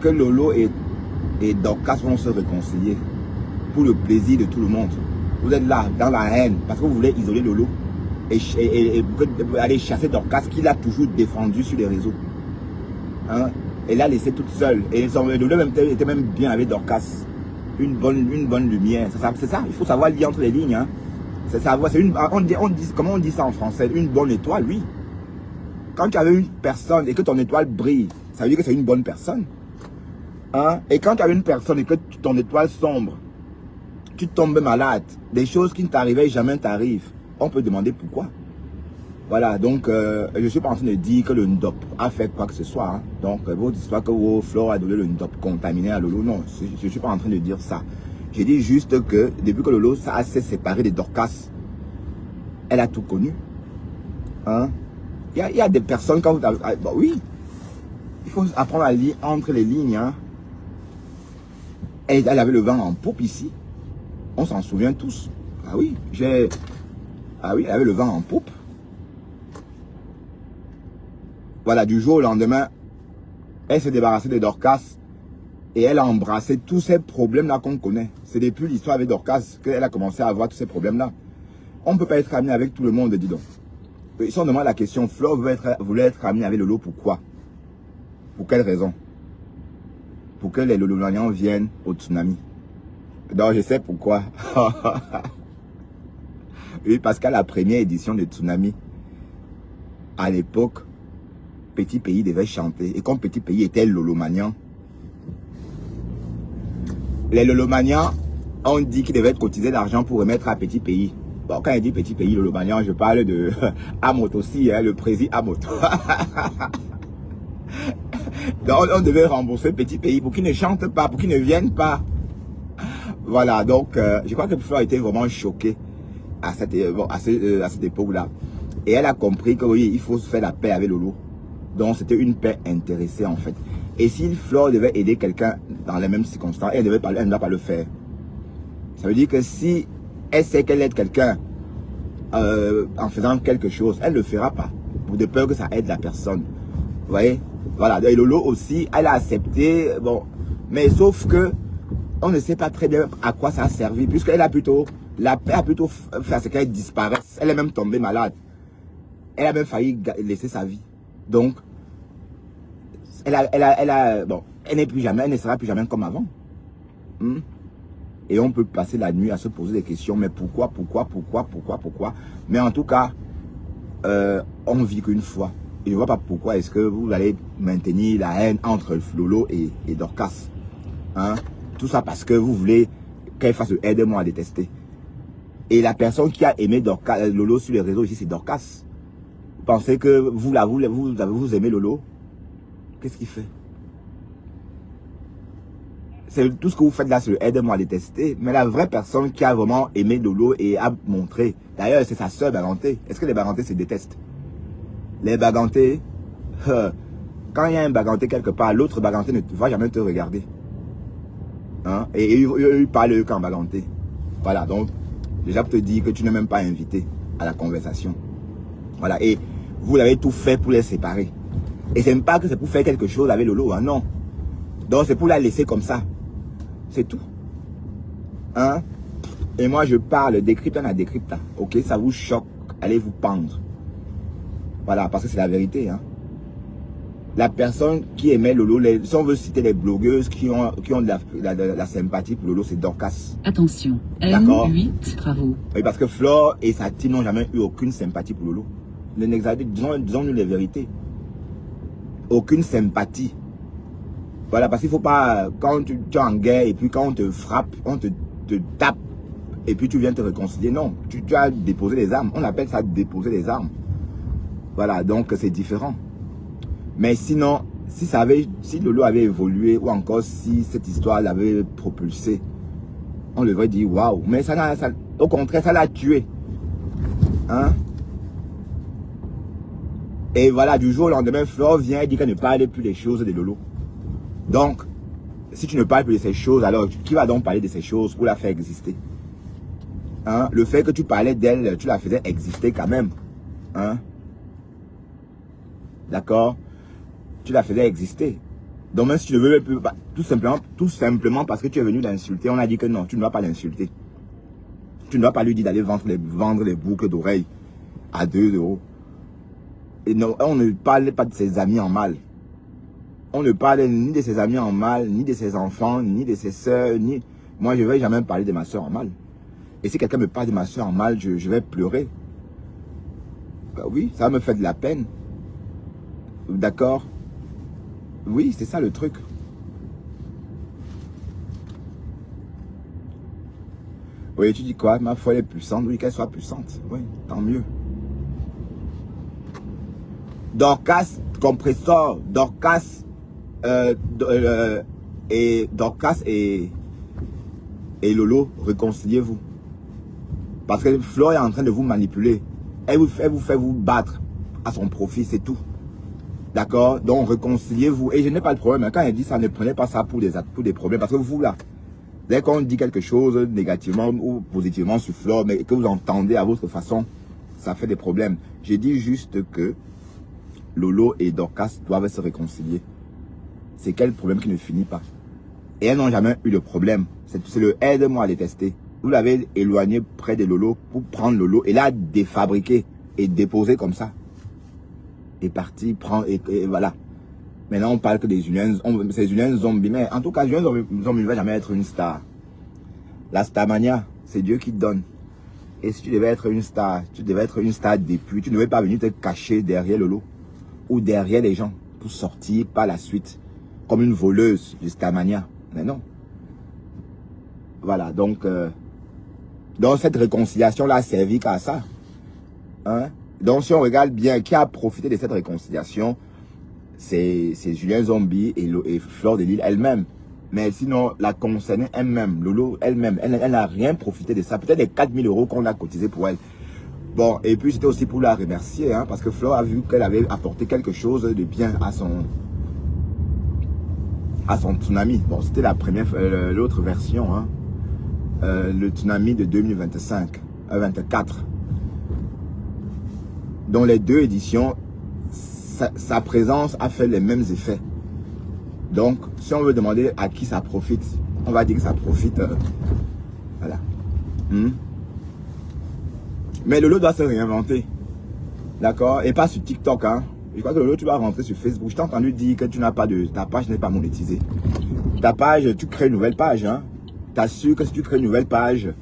que Lolo et Dorcas vont se réconcilier pour le plaisir de tout le monde. Vous êtes là, dans la haine, parce que vous voulez isoler Lolo et aller chasser Dorcas, qu'il a toujours défendu sur les réseaux. Hein? Et l'a laissé toute seule. Et Lolo était même bien avec Dorcas. Une bonne lumière. C'est ça, il faut savoir lire entre les lignes. Hein? Comment on dit ça en français? Une bonne étoile, oui. Quand tu avais une personne et que ton étoile brille, ça veut dire que c'est une bonne personne. Hein? Et quand tu avais une personne et que ton étoile sombre, tu tombes malade, des choses qui ne t'arrivaient jamais t'arrivent. On peut demander pourquoi. Voilà, donc je ne suis pas en train de dire que le Ndop a fait quoi que ce soit. Hein? Donc votre histoire que Flore a donné le Ndop contaminé à Lolo, non, je ne suis pas en train de dire ça. J'ai dit juste que depuis que Lolo s'est séparé de Dorcas, elle a tout connu. Hein? Il y a des personnes, quand vous avez... Bon, oui, il faut apprendre à lire entre les lignes. Hein. Elle avait le vent en poupe ici. On s'en souvient tous. Ah oui, ah oui, elle avait le vent en poupe. Voilà, du jour au lendemain, elle s'est débarrassée de Dorcas et elle a embrassé tous ces problèmes-là qu'on connaît. C'est depuis l'histoire avec Dorcas qu'elle a commencé à avoir tous ces problèmes-là. On ne peut pas être ami avec tout le monde, dis donc. Si on demande la question, Flore voulait être ami avec Lolo, pourquoi? Pour quelle raison? Pour que les Lolonians viennent au tsunami. Donc je sais pourquoi. Oui, parce qu'à la première édition de Tsunami, à l'époque, Petit Pays devait chanter. Et comme Petit Pays était Lolomanian, les Lolomanians ont dit qu'ils devaient cotiser l'argent pour remettre à Petit Pays. Bon, quand il dit Petit Pays Lolomanian, je parle de Amot aussi, hein, le président Amot. Donc on devait rembourser Petit Pays pour qu'ils ne chantent pas, pour qu'ils ne viennent pas. Voilà, donc je crois que Flore était vraiment choquée à cette époque-là. Et elle a compris que oui, il faut se faire la paix avec Lolo. Donc c'était une paix intéressée en fait. Et si Flore devait aider quelqu'un dans les mêmes circonstances, elle ne doit pas le faire. Ça veut dire que si elle sait qu'elle aide quelqu'un en faisant quelque chose, elle ne le fera pas. Pour de peur que ça aide la personne. Vous voyez? Voilà. Et Lolo aussi, elle a accepté. Bon, mais sauf que on ne sait pas très bien à quoi ça a servi, puisqu'elle a plutôt, la paix a plutôt fait ce qu'elle disparaisse. Elle est même tombée malade. Elle a même failli laisser sa vie. Donc, bon, elle n'est plus jamais, elle ne sera plus jamais comme avant. Et on peut passer la nuit à se poser des questions, mais pourquoi? Mais en tout cas, on vit qu'une fois. Et je ne vois pas pourquoi est-ce que vous allez maintenir la haine entre Lolo et Dorcas. Hein? Tout ça parce que vous voulez qu'elle fasse le aide-moi à détester. Et la personne qui a aimé Lolo sur les réseaux ici, c'est Dorcas. Vous pensez que vous aimez Lolo? Qu'est-ce qu'il fait? C'est tout ce que vous faites là, c'est le aide-moi à détester. Mais la vraie personne qui a vraiment aimé Lolo et a montré, d'ailleurs c'est sa soeur Baganté. Est-ce que les Bagantés se détestent? Les Bagantés, quand il y a un Baganté quelque part, l'autre Baganté ne va jamais te regarder. Hein? Et il parle qu'en Baganté. Voilà, donc déjà pour te dire que tu n'es même pas invité à la conversation. Voilà, et vous avez tout fait pour les séparer. Et c'est même pas que c'est pour faire quelque chose avec Lolo, hein, non. Donc c'est pour la laisser comme ça. C'est tout. Hein? Et moi je parle, décrypte à décrypte. Ok, ça vous choque, allez vous pendre. Voilà, parce que c'est la vérité. Hein? La personne qui aimait Lolo, si on veut citer les blogueuses qui ont de la sympathie pour Lolo, c'est Dorcas. Attention, M8, travaux. Oui, parce que Flore et sa team n'ont jamais eu aucune sympathie pour Lolo. Disons-nous les vérités. Aucune sympathie. Voilà, parce qu'il ne faut pas, quand tu es en guerre et puis quand on te frappe, on te tape et puis tu viens te réconcilier. Non, tu as déposé les armes. On appelle ça déposer les armes. Voilà, donc c'est différent. Mais sinon, si Lolo avait évolué ou encore si cette histoire l'avait propulsé, on devrait dire waouh. Mais au contraire, ça l'a tué. Hein? Et voilà, du jour au lendemain, Flore vient et dit qu'elle ne parle plus des choses de Lolo. Donc, si tu ne parles plus de ces choses, alors qui va donc parler de ces choses pour la faire exister? Hein? Le fait que tu parlais d'elle, tu la faisais exister quand même. Hein? D'accord? Tu la faisais exister. Donc même si tu ne veux plus, tout simplement parce que tu es venu l'insulter, on a dit que non, tu ne dois pas l'insulter. Tu ne dois pas lui dire d'aller vendre les boucles d'oreilles à 2 €. Et non, on ne parle pas de ses amis en mal. On ne parle ni de ses amis en mal, ni de ses enfants, ni de ses soeurs, ni... Moi, je ne vais jamais parler de ma soeur en mal. Et si quelqu'un me parle de ma soeur en mal, je vais pleurer. Ben oui, ça va me faire de la peine. D'accord? Oui, c'est ça le truc. Oui, tu dis quoi? Ma foi, elle est puissante. Oui, qu'elle soit puissante. Oui, tant mieux. Dorcas, compresseur, Dorcas et Lolo, réconciliez-vous. Parce que Flore est en train de vous manipuler. Elle vous fait vous battre à son profit, c'est tout. D'accord? Donc réconciliez-vous. Et je n'ai pas de problème. Quand elle dit ça, ne prenez pas ça pour des problèmes. Parce que vous là, dès qu'on dit quelque chose négativement ou positivement sur Flore, mais que vous entendez à votre façon, ça fait des problèmes. J'ai dit juste que Lolo et Dorcas doivent se réconcilier. C'est quel problème qui ne finit pas. Et elles n'ont jamais eu de problème. C'est le aide-moi à les tester. Vous l'avez éloigné près de Lolo pour prendre Lolo et la défabriquer et déposer comme ça. Et parti, prendre et voilà. Maintenant on parle que des Julien, c'est Julien Zombie. Mais en tout cas, Julien Zombie ne va jamais être une star. La starmania, c'est Dieu qui te donne. Et si tu devais être une star, tu devais être une star depuis. Tu ne devais pas venir te cacher derrière Lolo ou derrière les gens pour sortir par la suite comme une voleuse de starmania. Mais non. Voilà, donc cette réconciliation-là a servi qu'à ça. Hein? Donc si on regarde bien, qui a profité de cette réconciliation, c'est Julien Zombie et Flore de Lille elle-même. Mais sinon, la concernée elle-même, Lolo elle-même, elle n'a rien profité de ça. Peut-être les 4 000 € qu'on a cotisé pour elle. Bon, et puis c'était aussi pour la remercier, hein, parce que Flore a vu qu'elle avait apporté quelque chose de bien à son tsunami. Bon, c'était la première, l'autre version, hein. Le tsunami de 2024. Dans les deux éditions, sa présence a fait les mêmes effets. Donc, si on veut demander à qui ça profite, on va dire que ça profite. Voilà. Mais Lolo doit se réinventer. D'accord? Et pas sur TikTok, hein. Je crois que Lolo, tu vas rentrer sur Facebook. Je t'ai entendu dire que tu n'as pas ta page n'est pas monétisée. Ta page, tu crées une nouvelle page, hein. T'assures que si tu crées une nouvelle page,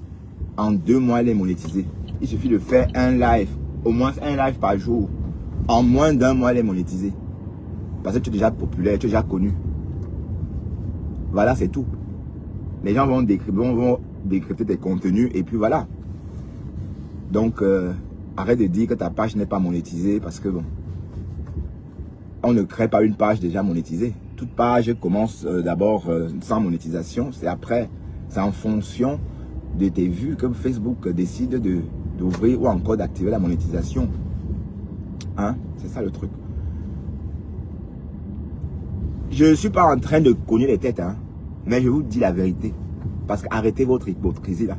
en 2 mois, elle est monétisée. Il suffit de faire un live, au moins un live par jour. En moins d'1 mois, elle est monétisée. Parce que tu es déjà populaire, tu es déjà connu. Voilà, c'est tout. Les gens vont décrypter tes contenus et puis voilà. Donc, arrête de dire que ta page n'est pas monétisée parce que bon, on ne crée pas une page déjà monétisée. Toute page commence d'abord sans monétisation, c'est après. C'est en fonction de tes vues que Facebook décide d'ouvrir ou encore d'activer la monétisation. Hein? C'est ça le truc. Je ne suis pas en train de cogner les têtes, hein, mais je vous dis la vérité. Parce que arrêtez votre hypocrisie là.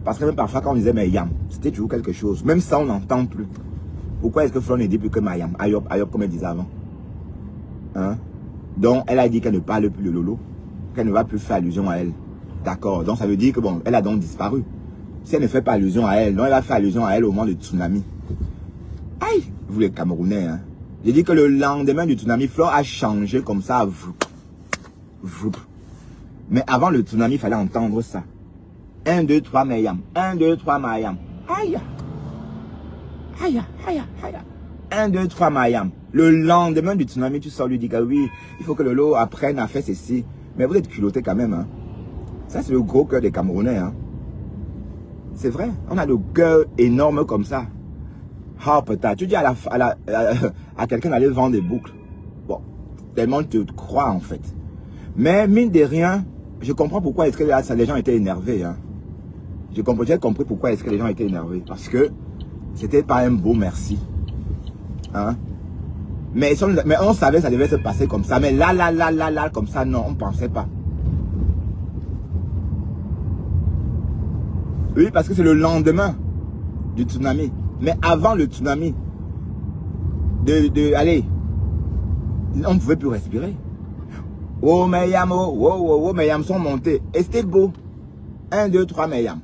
Parce que même parfois quand on disait mais Yam, c'était toujours quelque chose. Même ça on n'entend plus. Pourquoi est-ce que Flore ne dit plus que Mayam, Ayop comme elle disait avant? Hein? Donc elle a dit qu'elle ne parle plus de Lolo, qu'elle ne va plus faire allusion à elle. D'accord, donc ça veut dire que bon, elle a donc disparu. Si elle ne fait pas allusion à elle, non, elle va faire allusion à elle au moment du tsunami. Aïe, vous les Camerounais, hein. J'ai dit que le lendemain du tsunami, Flore a changé comme ça. Mais avant le tsunami, il fallait entendre ça. 1, 2, 3, Mayam. 1, 2, 3, Mayam. Aïe. Aïe, aïe, aïe. 1, 2, 3, Mayam. Le lendemain du tsunami, tu sors lui dis que oui, il faut que Lolo apprenne à faire ceci. Mais vous êtes culottés quand même, hein. Ça, c'est le gros cœur des Camerounais, hein. C'est vrai, on a le cœur énorme comme ça. Ah, peut-être. Tu dis à quelqu'un d'aller vendre des boucles. Bon, tellement te croient en fait. Mais mine de rien, je comprends pourquoi est-ce que là, les gens étaient énervés. Hein. J'ai compris pourquoi est-ce que les gens étaient énervés. Parce que c'était pas un beau merci. Hein. Mais on savait que ça devait se passer comme ça. Mais là, comme ça, non, on ne pensait pas. Oui, parce que c'est le lendemain du tsunami. Mais avant le tsunami, allez, on ne pouvait plus respirer. Oh, Meyam, oh, Meyam sont montés. Et c'était beau. 1, 2, 3 Meyam.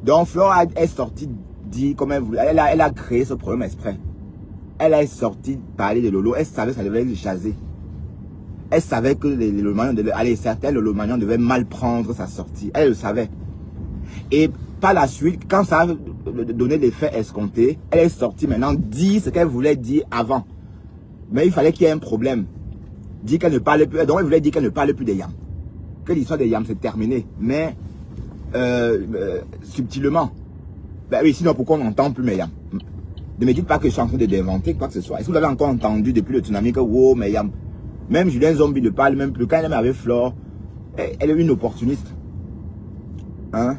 Donc, Flora est sortie, dit comme elle voulait. Elle a créé ce problème exprès. Elle est sortie parler de Lolo. Elle savait que ça devait le jaser. Elle savait que les Lolomanians devaient, certains Lolomanians devaient mal prendre sa sortie. Elle le savait. Et par la suite, quand ça a donné l'effet escompté, elle est sortie maintenant dire ce qu'elle voulait dire avant. Mais il fallait qu'il y ait un problème. Dit qu'elle ne parlait plus. Donc elle voulait dire qu'elle ne parlait plus des yams. Que l'histoire des yams c'est terminé. Mais subtilement. Ben oui, sinon pourquoi on n'entend plus mes yams? Ne me dites pas que je suis en train d'inventer quoi que ce soit. Est-ce que vous avez encore entendu depuis le tsunami que wow, mes yams? Même Julien Zombie ne parle même plus. Quand elle est avec Flore, elle est une opportuniste. Hein?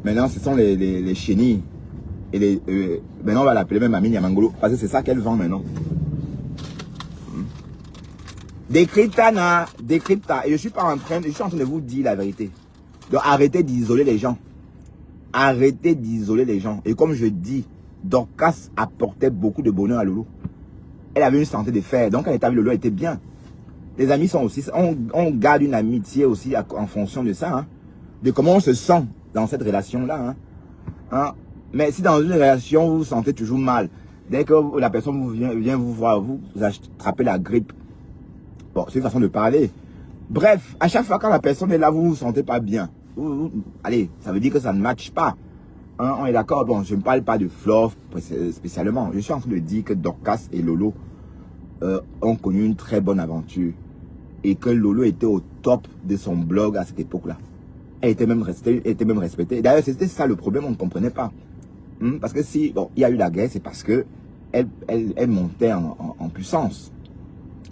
Maintenant, ce sont les chenilles. Et maintenant, on va l'appeler même Amine Yamangolo. Parce que c'est ça qu'elle vend maintenant. Décrypta. Et je suis en train de vous dire la vérité. Donc, arrêtez d'isoler les gens. Arrêtez d'isoler les gens. Et comme je dis, Dorcas apportait beaucoup de bonheur à Lolo. Elle avait une santé de fer. Donc, quand elle était avec Lolo, elle était bien. Les amis sont aussi... On garde une amitié aussi en fonction de ça. Hein, de comment on se sent dans cette relation-là. Hein. Mais si dans une relation, vous vous sentez toujours mal, dès que la personne vient vous voir, vous attrapez la grippe. Bon, c'est une façon de parler. Bref, à chaque fois quand la personne est là, vous ne vous sentez pas bien. Allez, ça veut dire que ça ne matche pas. Hein, on est d'accord. Bon, je ne parle pas de Flore spécialement. Je suis en train de dire que Dorcas et Lolo ont connu une très bonne aventure. Et que Lolo était au top de son blog à cette époque-là. Elle était même respectée. D'ailleurs, c'était ça le problème, on ne comprenait pas. Parce que si, bon, il y a eu la guerre, c'est parce que elle montait en puissance.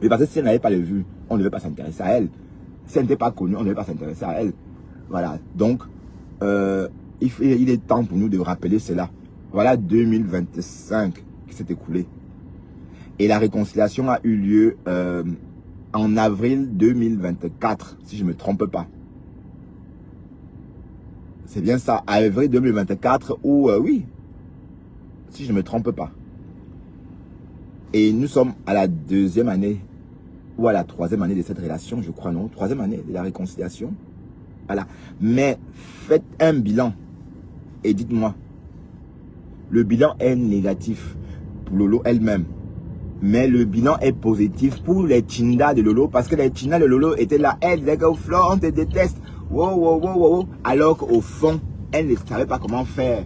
Mais parce que si elle n'avait pas le vu, on ne devait pas s'intéresser à elle. Si elle n'était pas connue, on ne devait pas s'intéresser à elle. Voilà. Donc, il est temps pour nous de rappeler cela. Voilà 2025 qui s'est écoulé. Et la réconciliation a eu lieu en avril 2024, si je ne me trompe pas. C'est bien ça, avril 2024, ou oui, si je ne me trompe pas. Et nous sommes à la 2e année, ou à la 3e année de cette relation, je crois, non, 3e année de la réconciliation. Voilà. Mais faites un bilan et dites-moi, le bilan est négatif pour Lolo elle-même. Mais le bilan est positif pour les Chinda de Lolo, parce que les Chinda de Lolo étaient là, elle disait que Flore, on te déteste. Wow. Alors qu'au fond, elle ne savait pas comment faire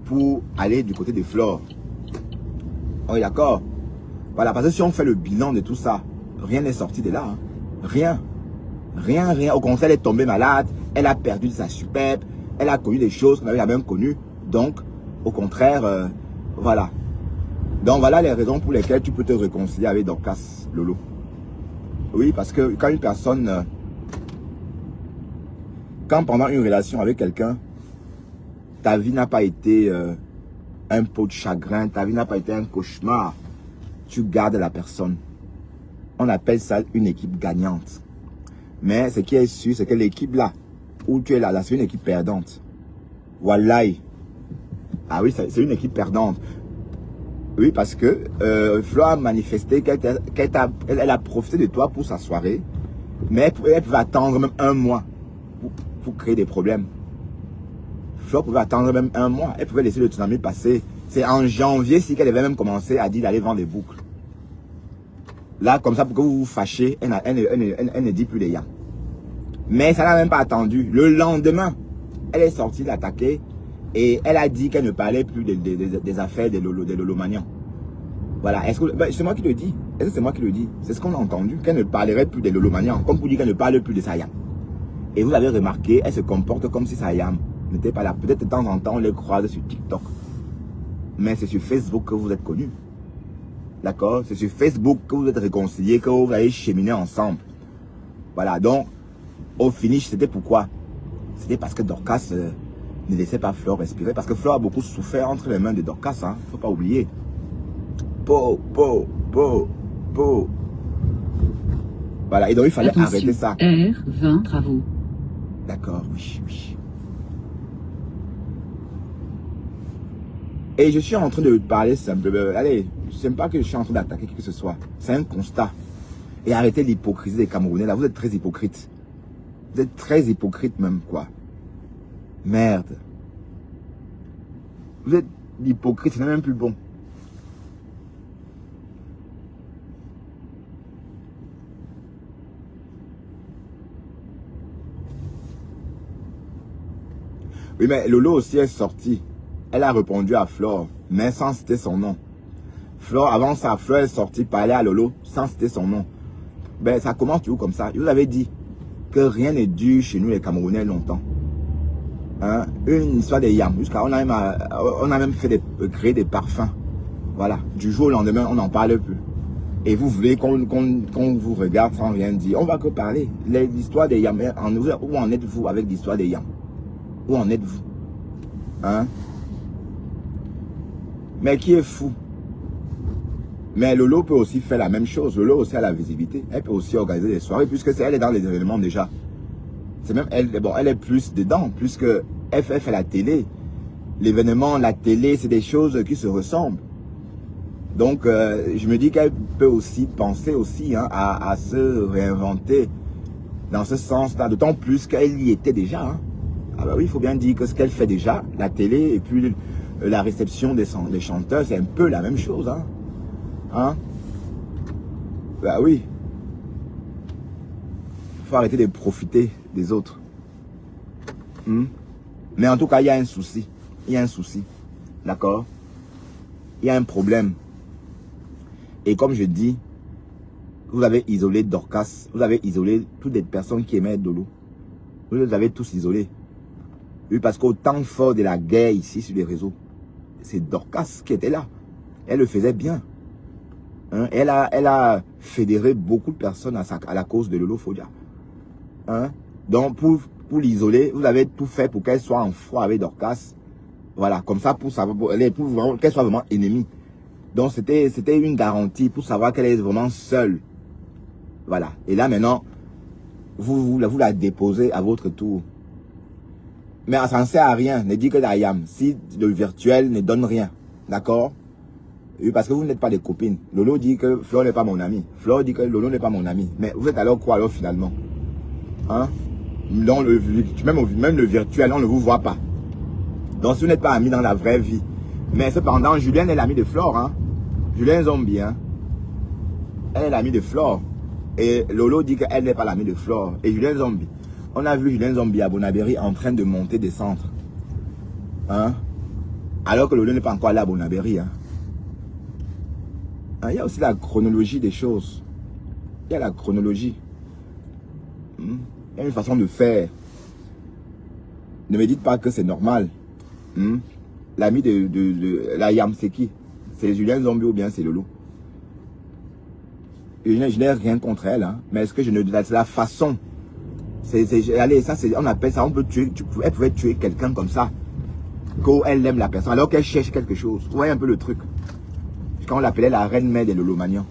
pour aller du côté de Flore. On est d'accord? Voilà, parce que si on fait le bilan de tout ça, rien n'est sorti de là. Hein. Rien. Au contraire, elle est tombée malade, elle a perdu sa superbe, elle a connu des choses qu'on n'avait jamais connues. Donc, au contraire, voilà. Donc, voilà les raisons pour lesquelles tu peux te réconcilier avec Dorcas, Lolo. Oui, parce que quand une personne... Quand pendant une relation avec quelqu'un, ta vie n'a pas été un pot de chagrin, ta vie n'a pas été un cauchemar, tu gardes la personne. On appelle ça une équipe gagnante. Mais ce qui est sûr, c'est que l'équipe là, où tu es là, c'est une équipe perdante. Wallahi. Ah oui, c'est une équipe perdante. Oui, parce que Flore a manifesté qu'elle a profité de toi pour sa soirée, mais elle pouvait attendre même 1 mois. Pour créer des problèmes. Flore pouvait attendre même 1 mois. Elle pouvait laisser le tsunami passer. C'est en janvier si qu'elle avait même commencé à dire d'aller vendre des boucles. Là, comme ça, pour que vous vous fâchez, elle ne dit plus les yams. Mais ça n'a même pas attendu. Le lendemain, elle est sortie l'attaquer et elle a dit qu'elle ne parlait plus des affaires des Lolomanians. Voilà. C'est moi qui le dis. Est-ce que c'est moi qui le dis? C'est ce qu'on a entendu. Qu'elle ne parlerait plus des Lolomanians. Comme pour dire qu'elle ne parle plus de sa yam. Et vous avez remarqué, elle se comporte comme si sa yam n'était pas là. Peut-être de temps en temps, on les croise sur TikTok. Mais c'est sur Facebook que vous êtes connus. D'accord? C'est sur Facebook que vous êtes réconciliés, que vous allez cheminer ensemble. Voilà, donc, au finish, c'était pourquoi? C'était parce que Dorcas ne laissait pas Flore respirer. Parce que Flore a beaucoup souffert entre les mains de Dorcas, hein. Faut pas oublier. Voilà, et donc il fallait arrêter ça. R20 travaux. D'accord, oui, oui. Et je suis en train de parler simplement. Allez, je n'aime pas que je suis en train d'attaquer qui que ce soit. C'est un constat. Et arrêtez l'hypocrisie des Camerounais. Là, vous êtes très hypocrites. Vous êtes très hypocrites même, quoi. Merde. Vous êtes hypocrites, c'est même plus bon. Oui, mais Lolo aussi est sortie. Elle a répondu à Flore, mais sans citer son nom. Flore, avant ça, Flore est sortie parler à Lolo sans citer son nom. Ben, ça commence toujours comme ça. Je vous avais dit que rien n'est dû chez nous les Camerounais longtemps. Hein? Une histoire des yams. Jusqu'à on a même fait créer des parfums. Voilà. Du jour au lendemain, on n'en parle plus. Et vous voulez qu'on vous regarde sans rien dire. On va que parler. L'histoire des yams. Où en êtes-vous avec l'histoire des yams? Où en êtes-vous? Hein? Mais qui est fou? Mais Lolo peut aussi faire la même chose. Lolo aussi a la visibilité. Elle peut aussi organiser des soirées puisque elle est dans les événements déjà. C'est même elle, bon, elle est plus dedans puisque elle fait la télé. L'événement, la télé, c'est des choses qui se ressemblent. Donc, je me dis qu'elle peut aussi penser aussi hein, à se réinventer dans ce sens-là. D'autant plus qu'elle y était déjà. Hein. Ah bah oui, il faut bien dire que ce qu'elle fait déjà, la télé et puis la réception des chanteurs, c'est un peu la même chose. Hein. Hein? Bah oui. Il faut arrêter de profiter des autres. Mais en tout cas, il y a un souci. Il y a un souci. D'accord? Il y a un problème. Et comme je dis, vous avez isolé Dorcas. Vous avez isolé toutes les personnes qui aimaient Dolo. Vous les avez tous isolés. Oui, parce qu'au temps fort de la guerre ici sur les réseaux, c'est Dorcas qui était là. Elle le faisait bien. Hein? Elle a fédéré beaucoup de personnes à la cause de Lolo Fodia. Hein? Donc, pour l'isoler, vous avez tout fait pour qu'elle soit en froid avec Dorcas. Voilà, comme ça, pour qu'elle soit vraiment ennemie. Donc, c'était une garantie pour savoir qu'elle est vraiment seule. Voilà. Et là, maintenant, vous la déposez à votre tour. Mais ça ne sert à rien. Ne dites que d'Ayam. Si le virtuel ne donne rien. D'accord? Parce que vous n'êtes pas des copines. Lolo dit que Flore n'est pas mon ami. Flore dit que Lolo n'est pas mon ami. Mais vous êtes alors quoi alors finalement? Hein? Même le virtuel, on ne vous voit pas. Donc si vous n'êtes pas amis dans la vraie vie. Mais cependant, Julien est l'ami de Flore. Hein? Julien Zombie. Hein? Elle est l'amie de Flore. Et Lolo dit qu'elle n'est pas l'amie de Flore. Et Julien Zombie. On a vu Julien Zombie à Bonabéry en train de monter des centres. Hein? Alors que Lolo n'est pas encore allé à Bonabéry. Hein? Il y a aussi la chronologie des choses. Il y a la chronologie. Il y a une façon de faire. Ne me dites pas que c'est normal. L'ami de la Yam, c'est qui? C'est Julien Zombie ou bien c'est Lolo? Je n'ai rien contre elle. Hein, mais est-ce que c'est la façon? Allez, ça, on appelle ça, on peut tuer, elle pouvait tuer quelqu'un comme ça. Qu'elle aime la personne, alors qu'elle cherche quelque chose. Vous voyez un peu le truc. Quand on l'appelait la reine-mère des Lolomanians.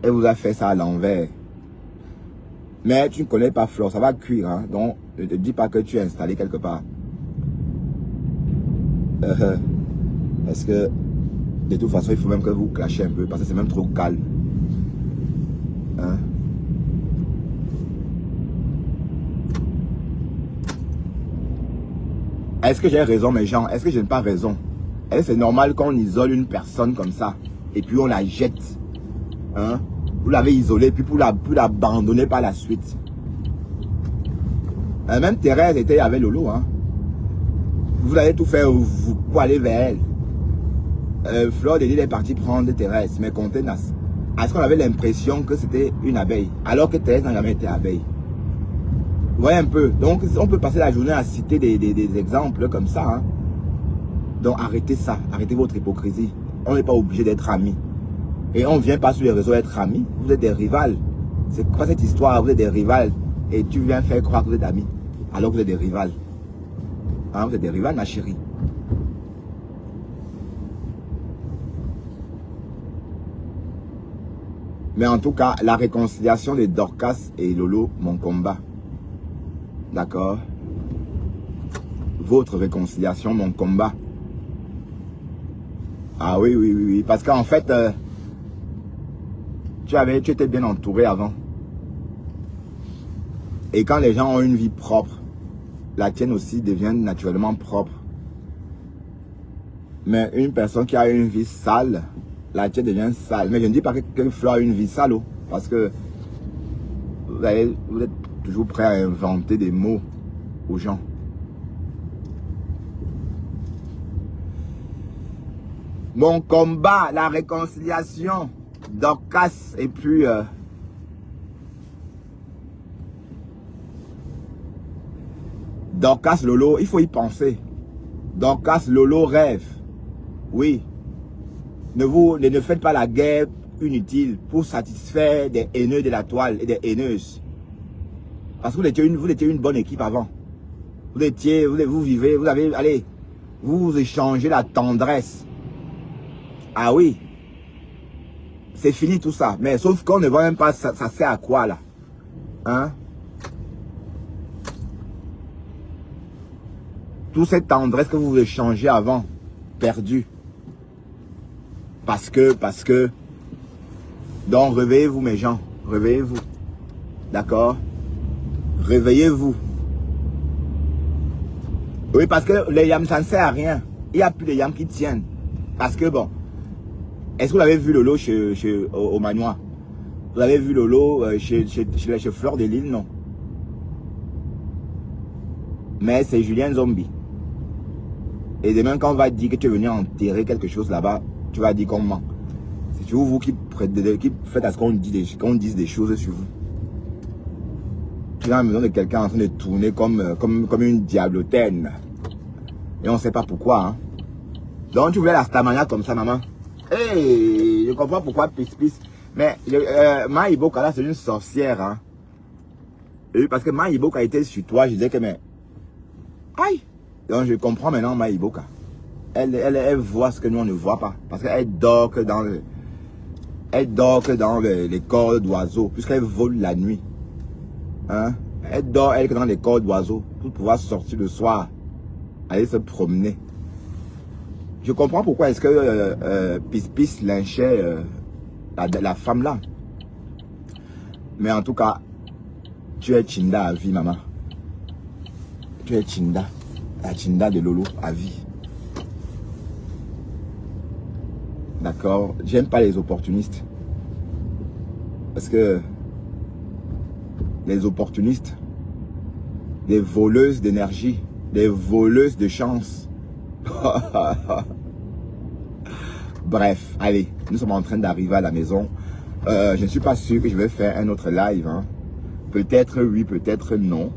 Elle vous a fait ça à l'envers. Mais tu ne connais pas Flore, ça va cuire. Hein? Donc, ne te dis pas que tu es installé quelque part. Parce que, de toute façon, il faut même que vous clashez un peu, parce que c'est même trop calme. Hein? Est-ce que j'ai raison, mes gens? Est-ce que je n'ai pas raison? Est-ce que c'est normal qu'on isole une personne comme ça et puis on la jette? Hein? Vous l'avez isolée, puis pour l'abandonner par la suite. Même Thérèse était avec Lolo. Hein? Vous avez tout fait pour aller vers elle. Flore de Lille est partie prendre Thérèse, mais contenace. Est-ce qu'on avait l'impression que c'était une abeille, alors que Thérèse n'a jamais été abeille? Vous voyez un peu. Donc, on peut passer la journée à citer des exemples comme ça. Hein? Donc arrêtez ça, arrêtez votre hypocrisie. On n'est pas obligé d'être amis. Et on ne vient pas sur les réseaux être amis. Vous êtes des rivales. C'est quoi cette histoire? Vous êtes des rivales. Et tu viens faire croire que vous êtes amis. Alors que vous êtes des rivales. Hein, vous êtes des rivales, ma chérie. Mais en tout cas, la réconciliation de Dorcas et Lolo, mon combat. D'accord? Votre réconciliation, mon combat. Ah oui, oui, oui, oui. Parce qu'en fait, tu étais bien entouré avant. Et quand les gens ont une vie propre, la tienne aussi devient naturellement propre. Mais une personne qui a une vie sale, la tienne devient sale. Mais je ne dis pas que Flo a une vie sale, oh, parce que vous êtes toujours prêt à inventer des mots aux gens. Mon combat, la réconciliation, Dorcas et puis Dorcas, Lolo, il faut y penser. Dorcas, Lolo rêve. Oui. Ne faites pas la guerre inutile pour satisfaire des haineux de la toile et des haineuses. Parce que vous étiez une bonne équipe avant. Vous vivez, vous échangez la tendresse. Ah oui. C'est fini tout ça. Mais sauf qu'on ne voit même pas ça sert à quoi là. Hein? Toute cette tendresse que vous échangez avant, perdue. Parce que, donc réveillez-vous mes gens, réveillez-vous, d'accord? Réveillez-vous. Oui, parce que les yams, ça ne sert à rien. Il n'y a plus de yams qui tiennent. Parce que bon, est-ce que vous avez vu Lolo au Manoir? Vous avez vu Lolo chez Fleur de Lille? Non. Mais c'est Julien Zombie. Et demain, quand on va dire que tu es venu enterrer quelque chose là-bas, tu vas dire comment? C'est toujours vous qui faites à ce qu'on dise des choses sur vous. Tu es dans la maison de quelqu'un en train de tourner comme une diablotène. Et on ne sait pas pourquoi. Hein. Donc tu voulais la stamania comme ça, maman. Hey, je comprends pourquoi Pis. Mais Maïboka là, c'est une sorcière. Hein. Et parce que Maïboka était sur toi, je disais que mais... Aïe! Donc je comprends maintenant Maïboka. Elle voit ce que nous on ne voit pas. Parce qu'elle dort que dans les corps d'oiseaux. Puisqu'elle vole la nuit. Hein? Elle dort que dans les corps d'oiseaux. Pour pouvoir sortir le soir. Aller se promener. Je comprends pourquoi est-ce que Pis lynchait la femme là. Mais en tout cas, tu es Chinda à vie, maman. Tu es Chinda. La Chinda de Lolo à vie. D'accord? J'aime pas les opportunistes. Parce que les opportunistes, des voleuses d'énergie, des voleuses de chance. Bref, allez, nous sommes en train d'arriver à la maison. Je ne suis pas sûr que je vais faire un autre live. Hein. Peut-être oui, peut-être non.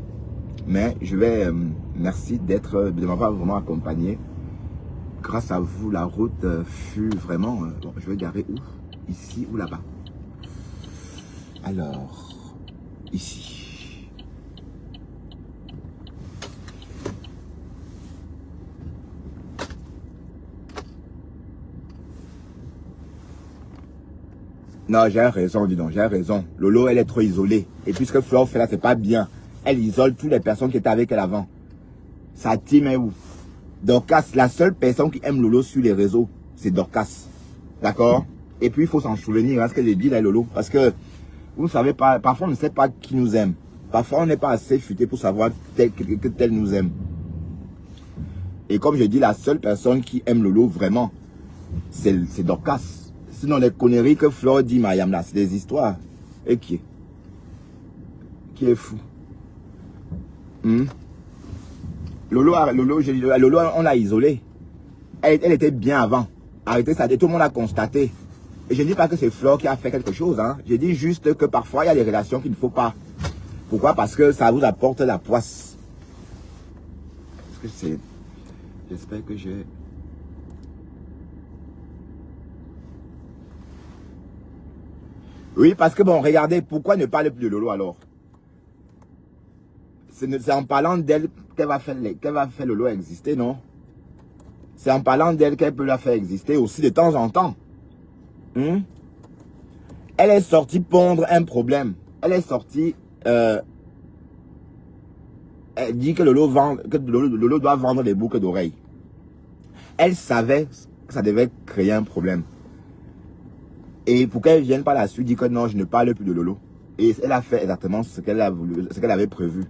Mais je vais... merci de m'avoir vraiment accompagné. Grâce à vous, la route fut vraiment... bon, je vais garer où? Ici ou là-bas? Alors, ici. Non, j'ai raison, dis donc, j'ai raison. Lolo, elle est trop isolée. Et puisque Flore fait là, c'est pas bien. Elle isole toutes les personnes qui étaient avec elle avant. Sa team est où? Dorcas, la seule personne qui aime Lolo sur les réseaux, c'est Dorcas. D'accord? Et puis, il faut s'en souvenir, hein, ce que j'ai dit là, Lolo. Parce que, vous ne savez pas, parfois on ne sait pas qui nous aime. Parfois, on n'est pas assez futé pour savoir que tel nous aime. Et comme je dis, la seule personne qui aime Lolo, vraiment, c'est Dorcas. Sinon, les conneries que Flore dit, Mayam, là, c'est des histoires. Et qui est fou? Lolo, on l'a isolée. Elle était bien avant. Arrêtez ça, tout le monde a constaté. Et je ne dis pas que c'est Flore qui a fait quelque chose. Hein. Je dis juste que parfois, il y a des relations qu'il ne faut pas. Pourquoi? Parce que ça vous apporte la poisse. Est-ce que c'est... J'espère que j'ai... Oui, parce que bon, regardez, pourquoi ne parler plus de Lolo alors? C'est en parlant d'elle qu'elle va faire Lolo exister, non? C'est en parlant d'elle qu'elle peut la faire exister aussi de temps en temps. Hmm? Elle est sortie pondre un problème. Elle est sortie... elle dit que Lolo doit vendre les boucles d'oreilles. Elle savait que ça devait créer un problème. Et pour qu'elle vienne par la suite dire que non, je ne parle plus de Lolo. Et elle a fait exactement ce qu'elle avait prévu.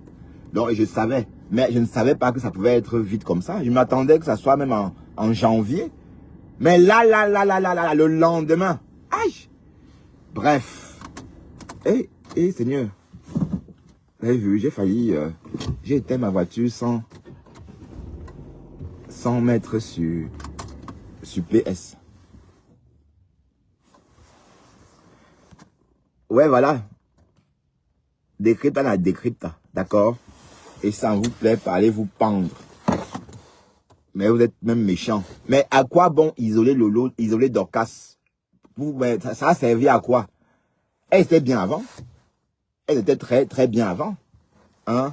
Donc je savais. Mais je ne savais pas que ça pouvait être vite comme ça. Je m'attendais que ça soit même en janvier. Mais là, le lendemain. Aïe! Bref. Seigneur. Vous avez vu, j'ai failli... j'ai éteint ma voiture sans mettre sur PS. Ouais, voilà. Décrypte la décrypte, d'accord? Et ça vous plaît, allez vous pendre. Mais vous êtes même méchant. Mais à quoi bon isoler Lolo, isoler Dorcas? Ça a servi à quoi? Elle était bien avant. Elle était très, très bien avant. Hein?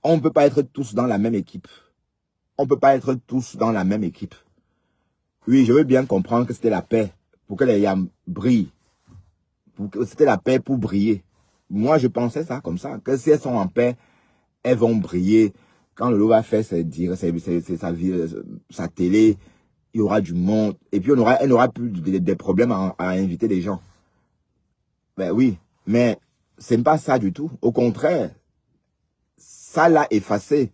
On ne peut pas être tous dans la même équipe. On ne peut pas être tous dans la même équipe. Oui, je veux bien comprendre que c'était la paix. Pour que les yams brillent. C'était la paix pour briller. Moi, je pensais ça comme ça. Que si elles sont en paix, elles vont briller. Quand Lolo va faire sa télé, il y aura du monde. Et puis, elle n'aura plus des problèmes à inviter des gens. Ben oui, mais c'est pas ça du tout. Au contraire, ça l'a effacé.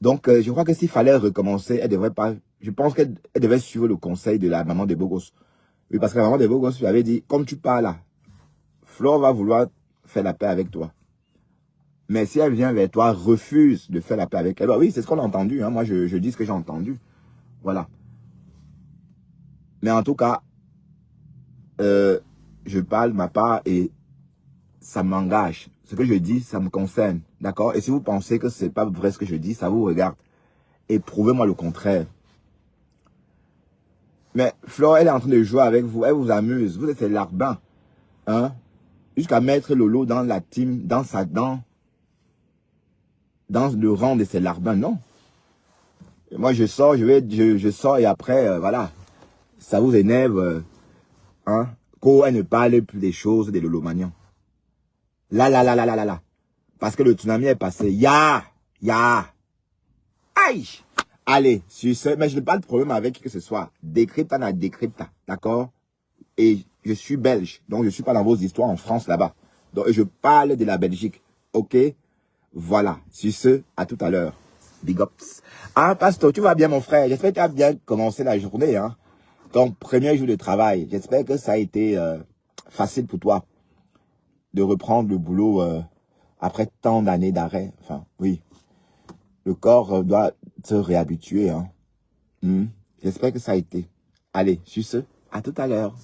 Donc, je crois que s'il fallait recommencer, elle devrait pas... Je pense qu'elle devait suivre le conseil de la maman des beaux gosses. Oui, parce que la maman des beaux gosses lui avait dit, comme tu parles là, Flore va vouloir faire la paix avec toi. Mais si elle vient vers toi, refuse de faire la paix avec elle. Bah oui, c'est ce qu'on a entendu. Hein. Moi, je dis ce que j'ai entendu. Voilà. Mais en tout cas, je parle de ma part et ça m'engage. Ce que je dis, ça me concerne. D'accord? Et si vous pensez que c'est pas vrai ce que je dis, ça vous regarde. Et prouvez-moi le contraire. Mais Flore, elle est en train de jouer avec vous. Elle vous amuse. Vous êtes ses larbins. Hein? Jusqu'à mettre Lolo dans la team, dans le rang de ses larbins. Non. Et moi, je sors, je sors et après, voilà. Ça vous énerve. Hein? Qu'elle ne parle plus des choses des Lolomanians. Là. Parce que le tsunami est passé. Ya. Aïe. Allez, sur ce, mais je n'ai pas de problème avec qui que ce soit. Décrypta. D'accord? Et je suis belge. Donc, je ne suis pas dans vos histoires en France là-bas. Donc, je parle de la Belgique. Ok? Voilà. Sur ce, à tout à l'heure. Big ups. Ah, Pastor, tu vas bien, mon frère? J'espère que tu as bien commencé la journée, hein? Ton premier jour de travail. J'espère que ça a été facile pour toi de reprendre le boulot après tant d'années d'arrêt. Enfin, oui. Le corps doit se réhabituer. Hein. J'espère que ça a été. Allez, sur ce, à tout à l'heure.